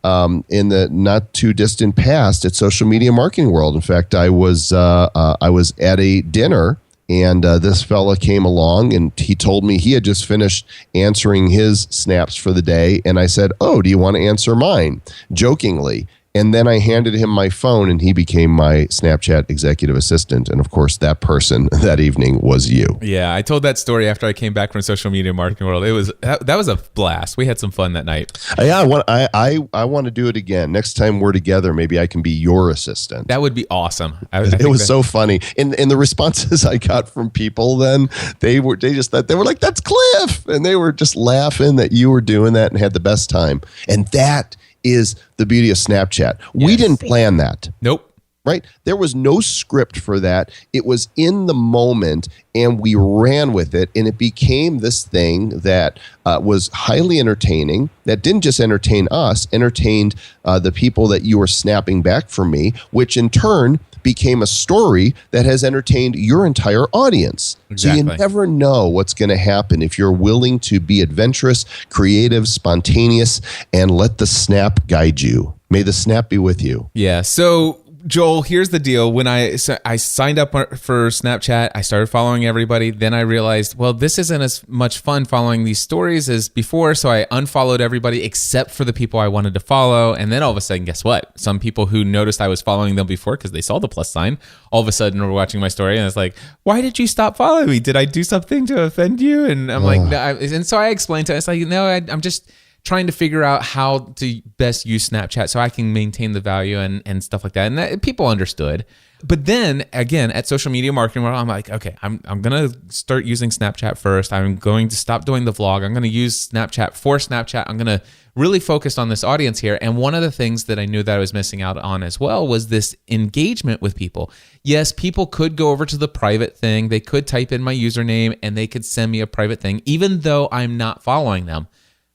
in the not too distant past at Social Media Marketing World. In fact, I was at a dinner, and this fella came along, and he told me he had just finished answering his snaps for the day. And I said, "Oh, do you want to answer mine?" Jokingly. And then I handed him my phone, and he became my Snapchat executive assistant. And of course, that person that evening was you. Yeah, I told that story after I came back from Social Media Marketing World. It was that was a blast. We had some fun that night. Yeah, I want to do it again. Next time we're together, maybe I can be your assistant. That would be awesome. It was so funny. And the responses I got from people then, they were like, "That's Cliff," and they were just laughing that you were doing that and had the best time. And that is the beauty of Snapchat. We didn't plan that. Nope. Right? There was no script for that. It was in the moment, and we ran with it, and it became this thing that was highly entertaining, that didn't just entertain us, entertained the people that you were snapping back from me, which in turn became a story that has entertained your entire audience. Exactly. So you never know what's going to happen if you're willing to be adventurous, creative, spontaneous, and let the snap guide you. May the snap be with you. Yeah. So Joel, here's the deal. When I signed up for Snapchat, I started following everybody. Then I realized, well, this isn't as much fun following these stories as before. So I unfollowed everybody except for the people I wanted to follow. And then all of a sudden, guess what? Some people who noticed I was following them before because they saw the plus sign, all of a sudden were watching my story. And it's like, why did you stop following me? Did I do something to offend you? And I'm like, no. And so I explained to it. It's like, no, I'm just trying to figure out how to best use Snapchat so I can maintain the value and stuff like that. And that, people understood. But then again, at Social Media Marketing World, I'm like, okay, I'm going to start using Snapchat first. I'm going to stop doing the vlog. I'm going to use Snapchat for Snapchat. I'm going to really focus on this audience here. And one of the things that I knew that I was missing out on as well was this engagement with people. Yes, people could go over to the private thing. They could type in my username and they could send me a private thing, even though I'm not following them.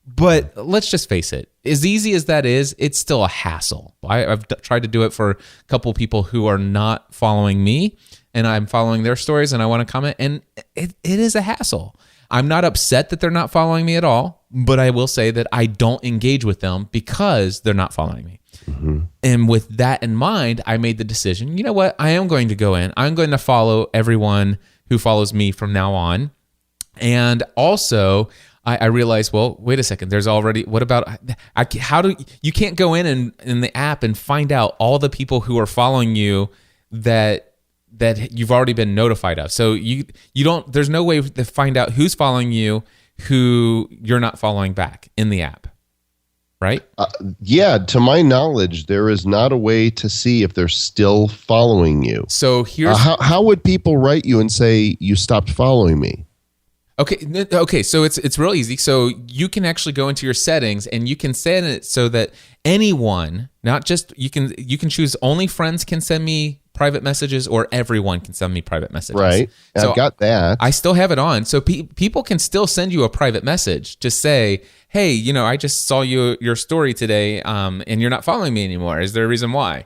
But let's just face it, as easy as that is, it's still a hassle. I've tried to do it for a couple people who are not following me, and I'm following their stories, and I want to comment, and it is a hassle. I'm not upset that they're not following me at all, but I will say that I don't engage with them because they're not following me. Mm-hmm. And with that in mind, I made the decision, you know what, I am going to go in. I'm going to follow everyone who follows me from now on. And also, I realized, well, wait a second. There's already, what about, you can't go in the app and find out all the people who are following you that you've already been notified of. So you don't, there's no way to find out who's following you, who you're not following back in the app, right? Yeah, to my knowledge, there is not a way to see if they're still following you. So here's how would people write you and say you stopped following me? Okay. So it's real easy. So you can actually go into your settings and you can set it so that anyone, not just you can choose only friends can send me private messages or everyone can send me private messages. Right. So I've got that. I still have it on. So people can still send you a private message to say, hey, I just saw your story today, and you're not following me anymore. Is there a reason why?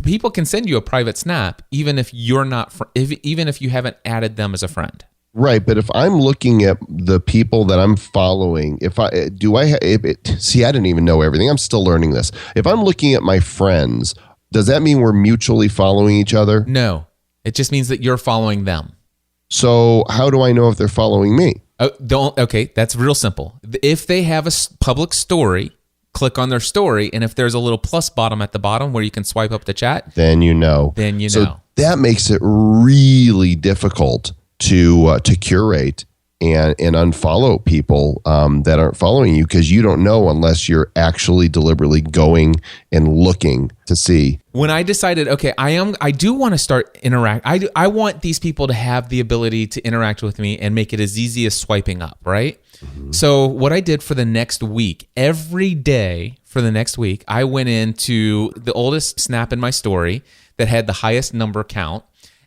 People can send you a private snap even if you're not, even if you haven't added them as a friend. Right, but if I'm looking at the people that I'm following, I didn't even know everything. I'm still learning this. If I'm looking at my friends, does that mean we're mutually following each other? No, it just means that you're following them. So how do I know if they're following me? Okay, that's real simple. If they have a public story, click on their story, and if there's a little plus bottom at the bottom where you can swipe up the chat, then you know. So that makes it really difficult to curate and unfollow people that aren't following you, because you don't know unless you're actually deliberately going and looking to see. When I decided, okay, I do want to start interact. I want these people to have the ability to interact with me and make it as easy as swiping up, right? Mm-hmm. So what I did for the next week, every day for the next week, I went into the oldest snap in my story that had the highest number count.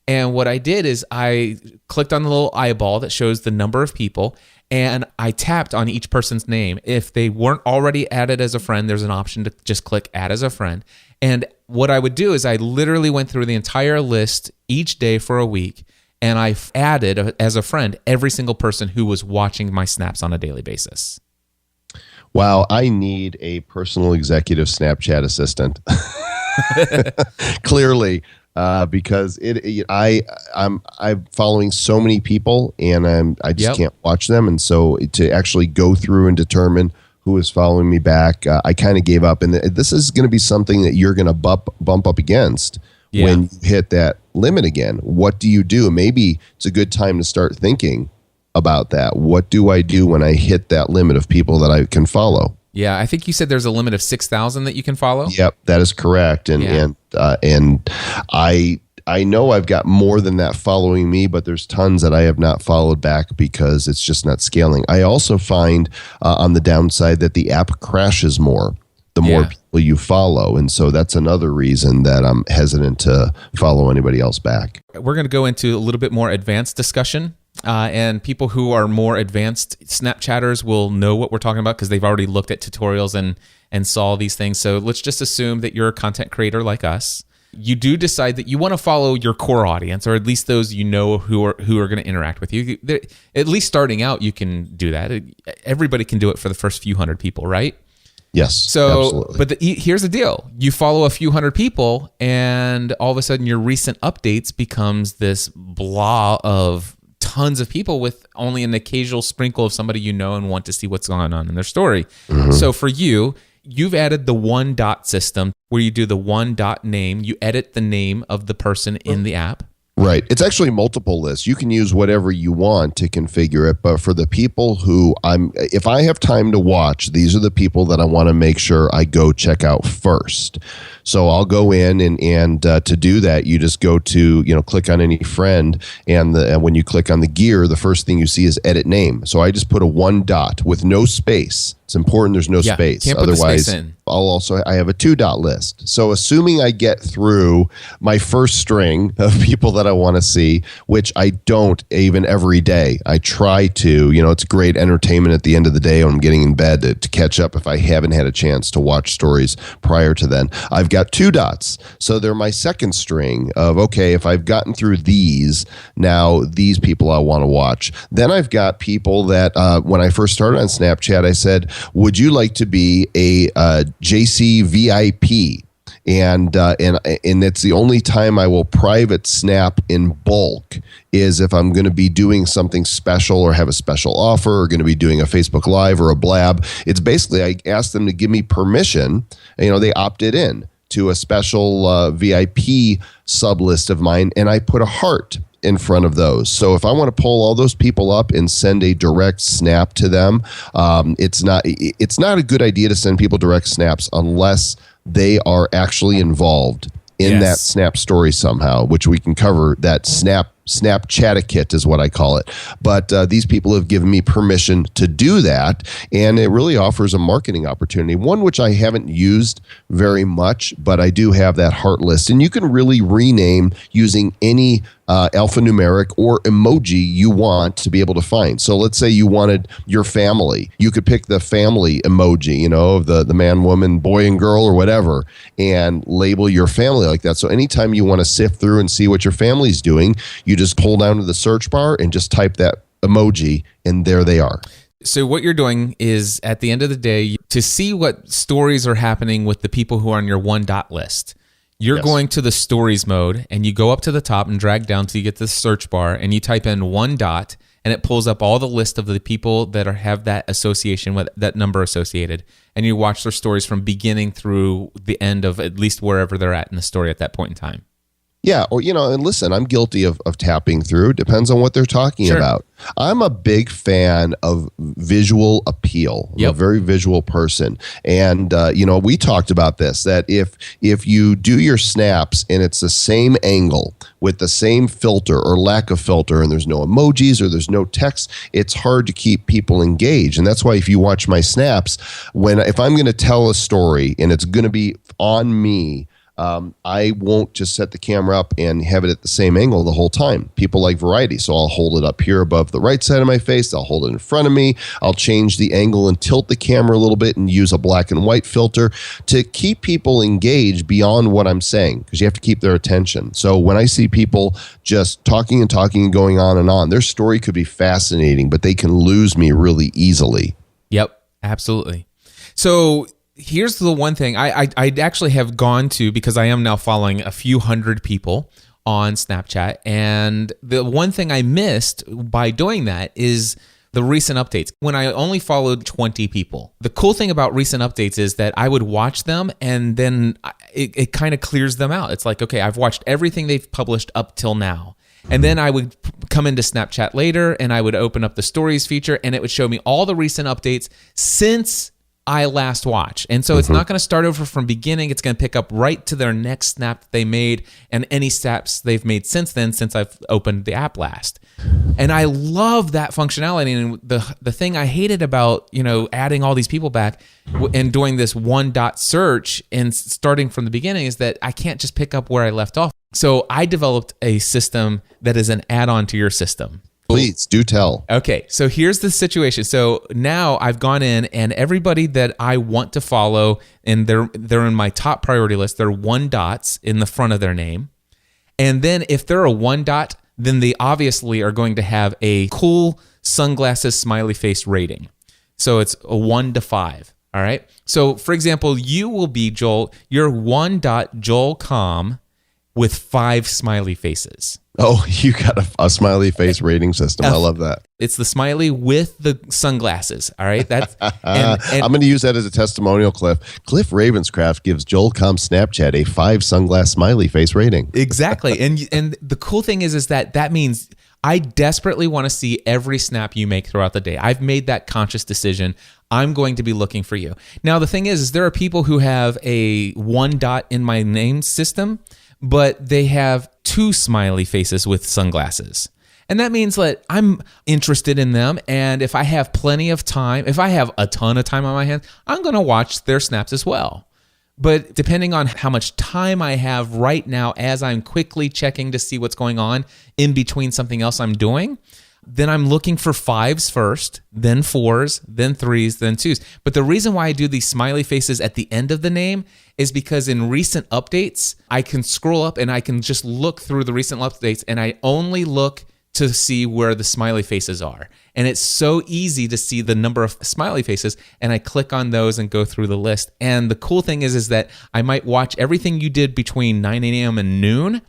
And what I did is I clicked on the little eyeball that shows the number of people, and I tapped on each person's name. If they weren't already added as a friend, there's an option to just click add as a friend. And what I would do is I literally went through the entire list each day for a week, and I added as a friend every single person who was watching my snaps on a daily basis. Wow, I need a personal executive Snapchat assistant. Clearly. Because I'm following so many people, and I just can't watch them, and so to actually go through and determine who is following me back, I kind of gave up. And this is going to be something that you're going to bump up against when you hit that limit again. What do you do? Maybe it's a good time to start thinking about that. What do I do when I hit that limit of people that I can follow? Yeah, I think you said there's a limit of 6,000 that you can follow. Yep, that is correct. And I know I've got more than that following me, but there's tons that I have not followed back because it's just not scaling. I also find on the downside that the app crashes more the more people you follow. And so that's another reason that I'm hesitant to follow anybody else back. We're going to go into a little bit more advanced discussion. And people who are more advanced Snapchatters will know what we're talking about because they've already looked at tutorials and saw these things. So let's just assume that you're a content creator like us. You do decide that you want to follow your core audience, or at least those you know who are going to interact with you. At least starting out, you can do that. Everybody can do it for the first few hundred people, right? Yes. So, absolutely. But here's the deal: you follow a few hundred people, and all of a sudden, your recent updates becomes this blah of tons of people with only an occasional sprinkle of somebody you know and want to see what's going on in their story. Mm-hmm. So for you, you've added the one dot system where you do the one dot name. You edit the name of the person in the app. Right. It's actually multiple lists. You can use whatever you want to configure it. But for the people who if I have time to watch, these are the people that I want to make sure I go check out first. So I'll go in and to do that, you just go to, click on any friend. And when you click on the gear, the first thing you see is edit name. So I just put a one dot with no space. It's important there's no space. Can't put Otherwise, the space in. I have a 2-dot list. So assuming I get through my first string of people that I want to see, which I don't even every day, I try to, it's great entertainment at the end of the day when I'm getting in bed to catch up if I haven't had a chance to watch stories prior to then. I've got 2 dots. So they're my second string of, okay, if I've gotten through these, now these people I want to watch. Then I've got people that when I first started on Snapchat, I said, would you like to be a JC VIP? And it's the only time I will private snap in bulk is if I'm going to be doing something special or have a special offer or going to be doing a Facebook Live or a blab. It's basically I asked them to give me permission. They opted in to a special VIP sub list of mine, and I put a heart in front of those. So if I want to pull all those people up and send a direct snap to them, it's not a good idea to send people direct snaps unless they are actually involved in that snap story somehow, which we can cover. That Snapchatikit is what I call it. But these people have given me permission to do that, and it really offers a marketing opportunity, one which I haven't used very much, but I do have that heart list. And you can really rename using any alphanumeric or emoji you want to be able to find. So let's say you wanted your family. You could pick the family emoji, of the man, woman, boy, and girl, or whatever, and label your family like that. So anytime you want to sift through and see what your family's doing, you just pull down to the search bar and just type that emoji, and there they are. So what you're doing is, at the end of the day, to see what stories are happening with the people who are on your one dot list, you're going to the stories mode, and you go up to the top and drag down till you get to the search bar, and you type in one dot, and it pulls up all the list of the people that have that association with that number associated, and you watch their stories from beginning through the end of at least wherever they're at in the story at that point in time. Yeah, or and listen, I'm guilty of tapping through. Depends on what they're talking about. I'm a big fan of visual appeal. I'm a very visual person, and we talked about this. That if you do your snaps and it's the same angle with the same filter or lack of filter, and there's no emojis or there's no text, it's hard to keep people engaged. And that's why if you watch my snaps, if I'm going to tell a story and it's going to be on me. I won't just set the camera up and have it at the same angle the whole time. People like variety, so I'll hold it up here above the right side of my face. I'll hold it in front of me. I'll change the angle and tilt the camera a little bit and use a black and white filter to keep people engaged beyond what I'm saying, because you have to keep their attention. So when I see people just talking and going on, their story could be fascinating, but they can lose me really easily. Yep, absolutely. So here's the one thing I actually have gone to, because I am now following a few hundred people on Snapchat. And the one thing I missed by doing that is the recent updates. When I only followed 20 people, the cool thing about recent updates is that I would watch them and then it kind of clears them out. It's like, okay, I've watched everything they've published up till now. And then I would come into Snapchat later and I would open up the stories feature and it would show me all the recent updates since I last watched. And so it's not going to start over from beginning. It's going to pick up right to their next snap that they made and any snaps they've made since then, since I've opened the app last. And I love that functionality. And the thing I hated about, adding all these people back and doing this one dot search and starting from the beginning is that I can't just pick up where I left off. So I developed a system that is an add-on to your system. Please do tell. Okay, so here's the situation. So now I've gone in and everybody that I want to follow, and they're in my top priority list, they're one dots in the front of their name. And then if they're a one dot, then they obviously are going to have a cool sunglasses smiley face rating. So it's a 1 to 5. All right. So for example, you will be Joel, you're one dot Joel Comm with 5 smiley faces. Oh, you got a smiley face rating system. I love that. It's the smiley with the sunglasses. All right. That's and I'm going to use that as a testimonial, Cliff. Cliff Ravenscraft gives Joel Comm Snapchat a 5 sunglass smiley face rating. Exactly. And the cool thing is that means I desperately want to see every snap you make throughout the day. I've made that conscious decision. I'm going to be looking for you. Now, the thing is there are people who have a 1 dot in my name system, but they have 2 smiley faces with sunglasses. And that means that I'm interested in them. And if I have plenty of time, if I have a ton of time on my hands, I'm going to watch their snaps as well. But depending on how much time I have right now as I'm quickly checking to see what's going on in between something else I'm doing, then I'm looking for 5s first, then 4s, then 3s, then 2s. But the reason why I do these smiley faces at the end of the name is because in recent updates, I can scroll up and I can just look through the recent updates and I only look to see where the smiley faces are. And it's so easy to see the number of smiley faces and I click on those and go through the list. And the cool thing is that I might watch everything you did between 9 a.m. and noon.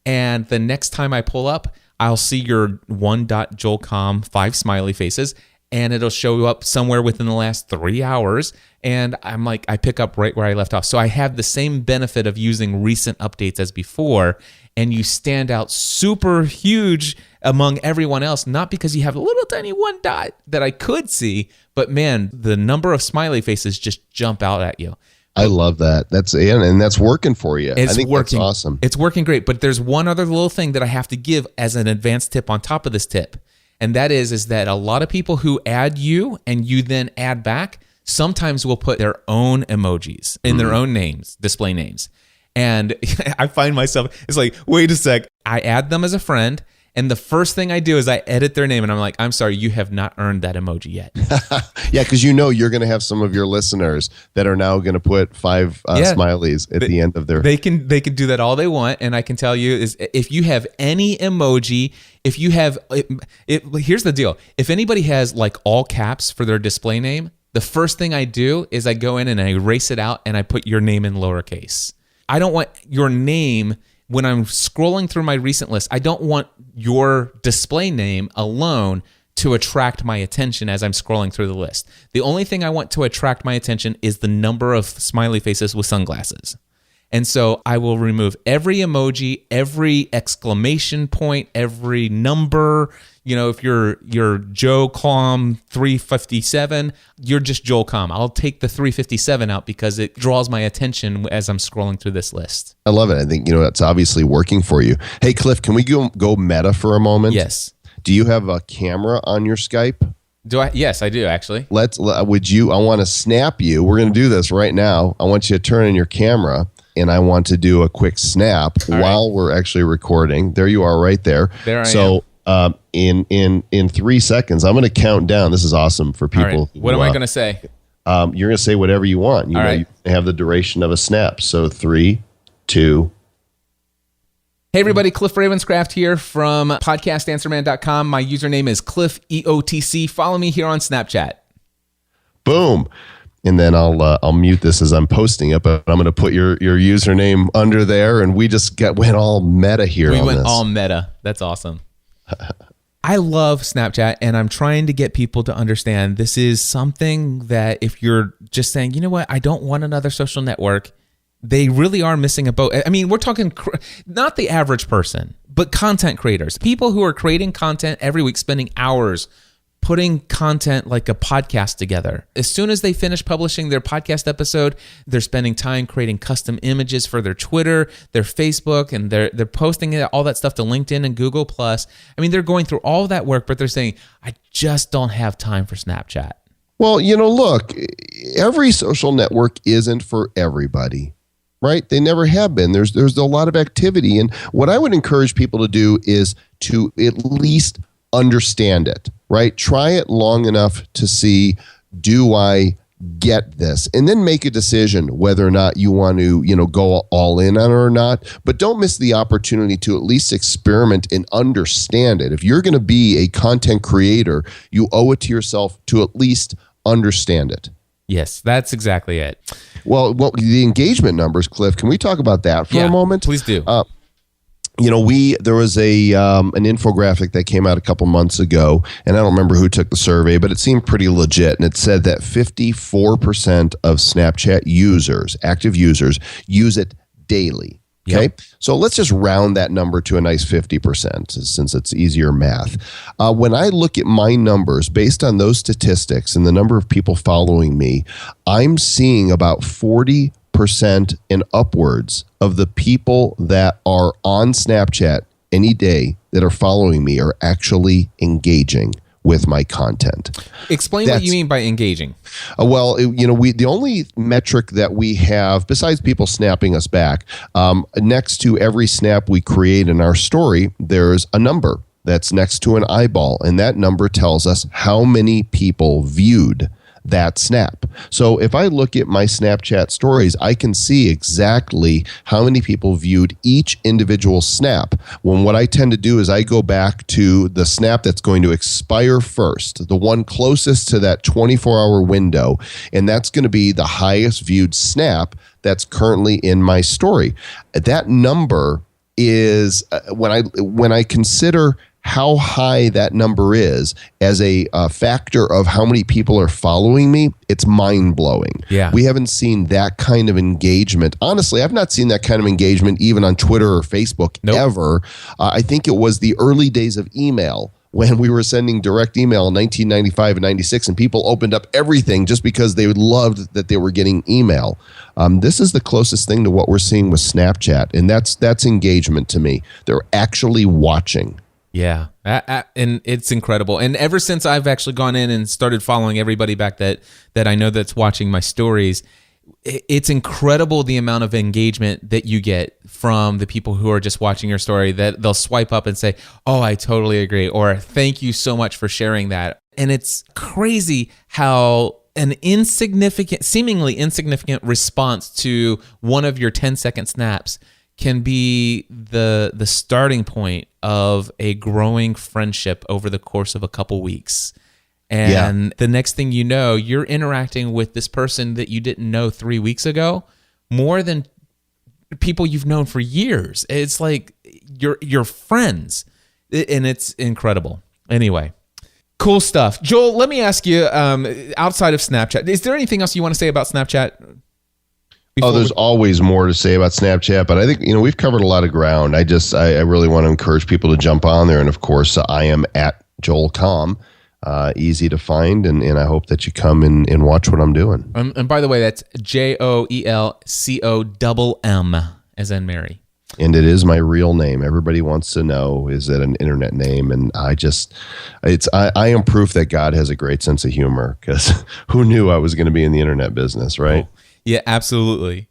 And the next time I pull up, I'll see your 1 dot Joel Comm 5 smiley faces, and it'll show up somewhere within the last 3 hours. And I'm like, I pick up right where I left off. So I have the same benefit of using recent updates as before, and you stand out super huge among everyone else, not because you have a little tiny 1 dot that I could see, but man, the number of smiley faces just jump out at you. I love that. And that's working for you. I think working. That's awesome. It's working great. But there's one other little thing that I have to give as an advanced tip on top of this tip. And that is that a lot of people who add you and you then add back sometimes will put their own emojis in their own names, display names. And I find myself, it's like, wait a sec. I add them as a friend. And the first thing I do is I edit their name and I'm like, I'm sorry, you have not earned that emoji yet. Yeah, because you're going to have some of your listeners that are now going to put 5 smileys at the end of their... They can do that all they want. And I can tell you is if you have any emoji, if you have... here's the deal. If anybody has like all caps for their display name, the first thing I do is I go in and I erase it out and I put your name in lowercase. I don't want your name... When I'm scrolling through my recent list, I don't want your display name alone to attract my attention as I'm scrolling through the list. The only thing I want to attract my attention is the number of smiley faces with sunglasses. And so I will remove every emoji, every exclamation point, every number. If you're Joe Comm 357, you're just Joel Comm. I'll take the 357 out because it draws my attention as I'm scrolling through this list. I love it. I think, that's obviously working for you. Hey, Cliff, can we go meta for a moment? Yes. Do you have a camera on your Skype? Do I? Yes, I do, actually. I want to snap you. We're going to do this right now. I want you to turn on your camera, and I want to do a quick snap while we're actually recording. There you are right there. There I am. In 3 seconds, I'm going to count down. This is awesome for people. All right. What am I going to say? You're going to say whatever you want. You have the duration of a snap. So 3, 2. Hey everybody, Cliff Ravenscraft here from podcastanswerman.com. My username is CliffEOTC. Follow me here on Snapchat. Boom. And then I'll mute this as I'm posting it, but I'm going to put your username under there, and we just went all meta here. We went all meta. That's awesome. I love Snapchat, and I'm trying to get people to understand this is something that if you're just saying, you know what, I don't want another social network, they really are missing a boat. I mean, we're talking not the average person, but content creators, people who are creating content every week, spending hours putting content like a podcast together. As soon as they finish publishing their podcast episode, they're spending time creating custom images for their Twitter, their Facebook, and they're posting all that stuff to LinkedIn and Google+. I mean, they're going through all that work, but they're saying, I just don't have time for Snapchat. Well, look, every social network isn't for everybody. Right? They never have been. There's a lot of activity. And what I would encourage people to do is to at least understand it, right? Try it long enough to see, do I get this? And then make a decision whether or not you want to, go all in on it or not. But don't miss the opportunity to at least experiment and understand it. If you're going to be a content creator, you owe it to yourself to at least understand it. Yes, that's exactly it. Well, the engagement numbers, Cliff, can we talk about that for a moment? Please do. There was an infographic that came out a couple months ago, and I don't remember who took the survey, but it seemed pretty legit. And it said that 54% of Snapchat users, active users, use it daily. Okay, Yep. So let's just round that number to a nice 50% since it's easier math. When I look at my numbers based on those statistics and the number of people following me, I'm seeing about 40% and upwards of the people that are on Snapchat any day that are following me are actually engaging with my content. Explain what you mean by engaging. The only metric that we have, besides people snapping us back, next to every snap we create in our story, there's a number that's next to an eyeball, and that number tells us how many people viewed that snap. So if I look at my Snapchat stories, I can see exactly how many people viewed each individual snap. What I tend to do is I go back to the snap that's going to expire first, the one closest to that 24-hour window, and that's going to be the highest viewed snap that's currently in my story. That number is, when I consider how high that number is as a factor of how many people are following me, it's mind-blowing. Yeah. We haven't seen that kind of engagement. Honestly, I've not seen that kind of engagement even on Twitter or Facebook ever. I think it was the early days of email when we were sending direct email in 1995 and 96, and people opened up everything just because they loved that they were getting email. This is the closest thing to what we're seeing with Snapchat, and that's engagement to me. They're actually watching. Yeah, and it's incredible. And ever since I've actually gone in and started following everybody back that I know that's watching my stories, it's incredible the amount of engagement that you get from the people who are just watching your story, that they'll swipe up and say, oh, I totally agree, or thank you so much for sharing that. And it's crazy how an seemingly insignificant response to one of your 10-second snaps can be the starting point of a growing friendship over the course of a couple weeks. And the next thing you know, you're interacting with this person that you didn't know 3 weeks ago more than people you've known for years. It's like you're friends, and it's incredible. Anyway, cool stuff. Joel, let me ask you, outside of Snapchat, is there anything else you want to say about Snapchat? There's always more to say about Snapchat, but I think, we've covered a lot of ground. I really want to encourage people to jump on there. And of course, I am at Joel Comm, easy to find. And I hope that you come and watch what I'm doing. And by the way, that's JoelComm, as in Mary. And it is my real name. Everybody wants to know, is it an internet name? And I am proof that God has a great sense of humor, because who knew I was going to be in the internet business, right? Oh, yeah, absolutely.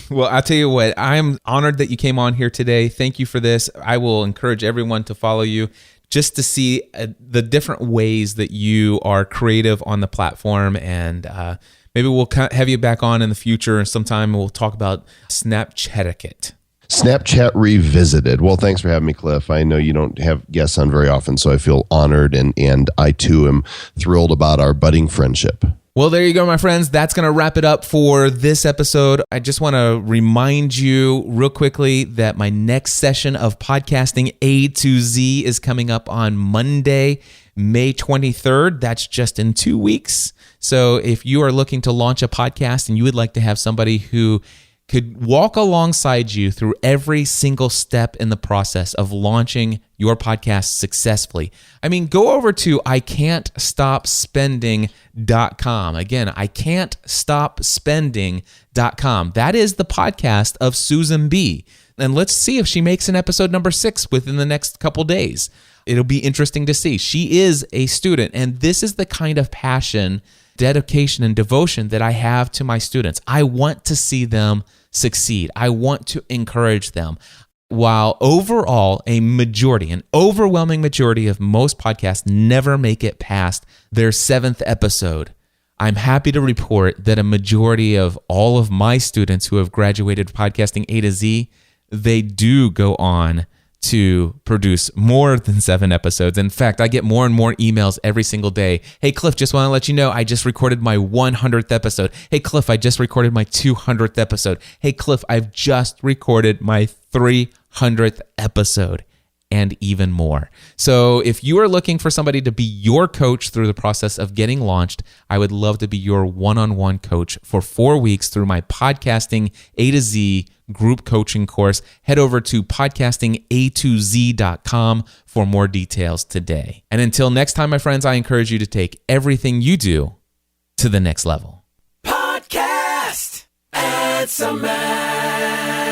Well, I'll tell you what, I'm honored that you came on here today. Thank you for this. I will encourage everyone to follow you just to see the different ways that you are creative on the platform. And maybe we'll have you back on in the future, and sometime we'll talk about Snapchat etiquette. Snapchat Revisited. Well, thanks for having me, Cliff. I know you don't have guests on very often, so I feel honored, and I too am thrilled about our budding friendship. Well, there you go, my friends. That's going to wrap it up for this episode. I just want to remind you real quickly that my next session of Podcasting A to Z is coming up on Monday, May 23rd. That's just in 2 weeks. So if you are looking to launch a podcast and you would like to have somebody who could walk alongside you through every single step in the process of launching your podcast successfully, go over to ican'tstopspending.com. Again, ican'tstopspending.com. That is the podcast of Susan B. And let's see if she makes an episode number 6 within the next couple days. It'll be interesting to see. She is a student, and this is the kind of passion, dedication, and devotion that I have to my students. I want to see them succeed. I want to encourage them. While overall, an overwhelming majority of most podcasts never make it past their 7th episode, I'm happy to report that a majority of all of my students who have graduated Podcasting A to Z, they do go on to produce more than 7 episodes. In fact, I get more and more emails every single day. Hey, Cliff, just want to let you know, I just recorded my 100th episode. Hey, Cliff, I just recorded my 200th episode. Hey, Cliff, I've just recorded my 300th episode, and even more. So if you are looking for somebody to be your coach through the process of getting launched, I would love to be your one-on-one coach for 4 weeks through my Podcasting A to Z group coaching course. Head over to podcastinga2z.com for more details today. And until next time, my friends, I encourage you to take everything you do to the next level. Podcast. Add some man.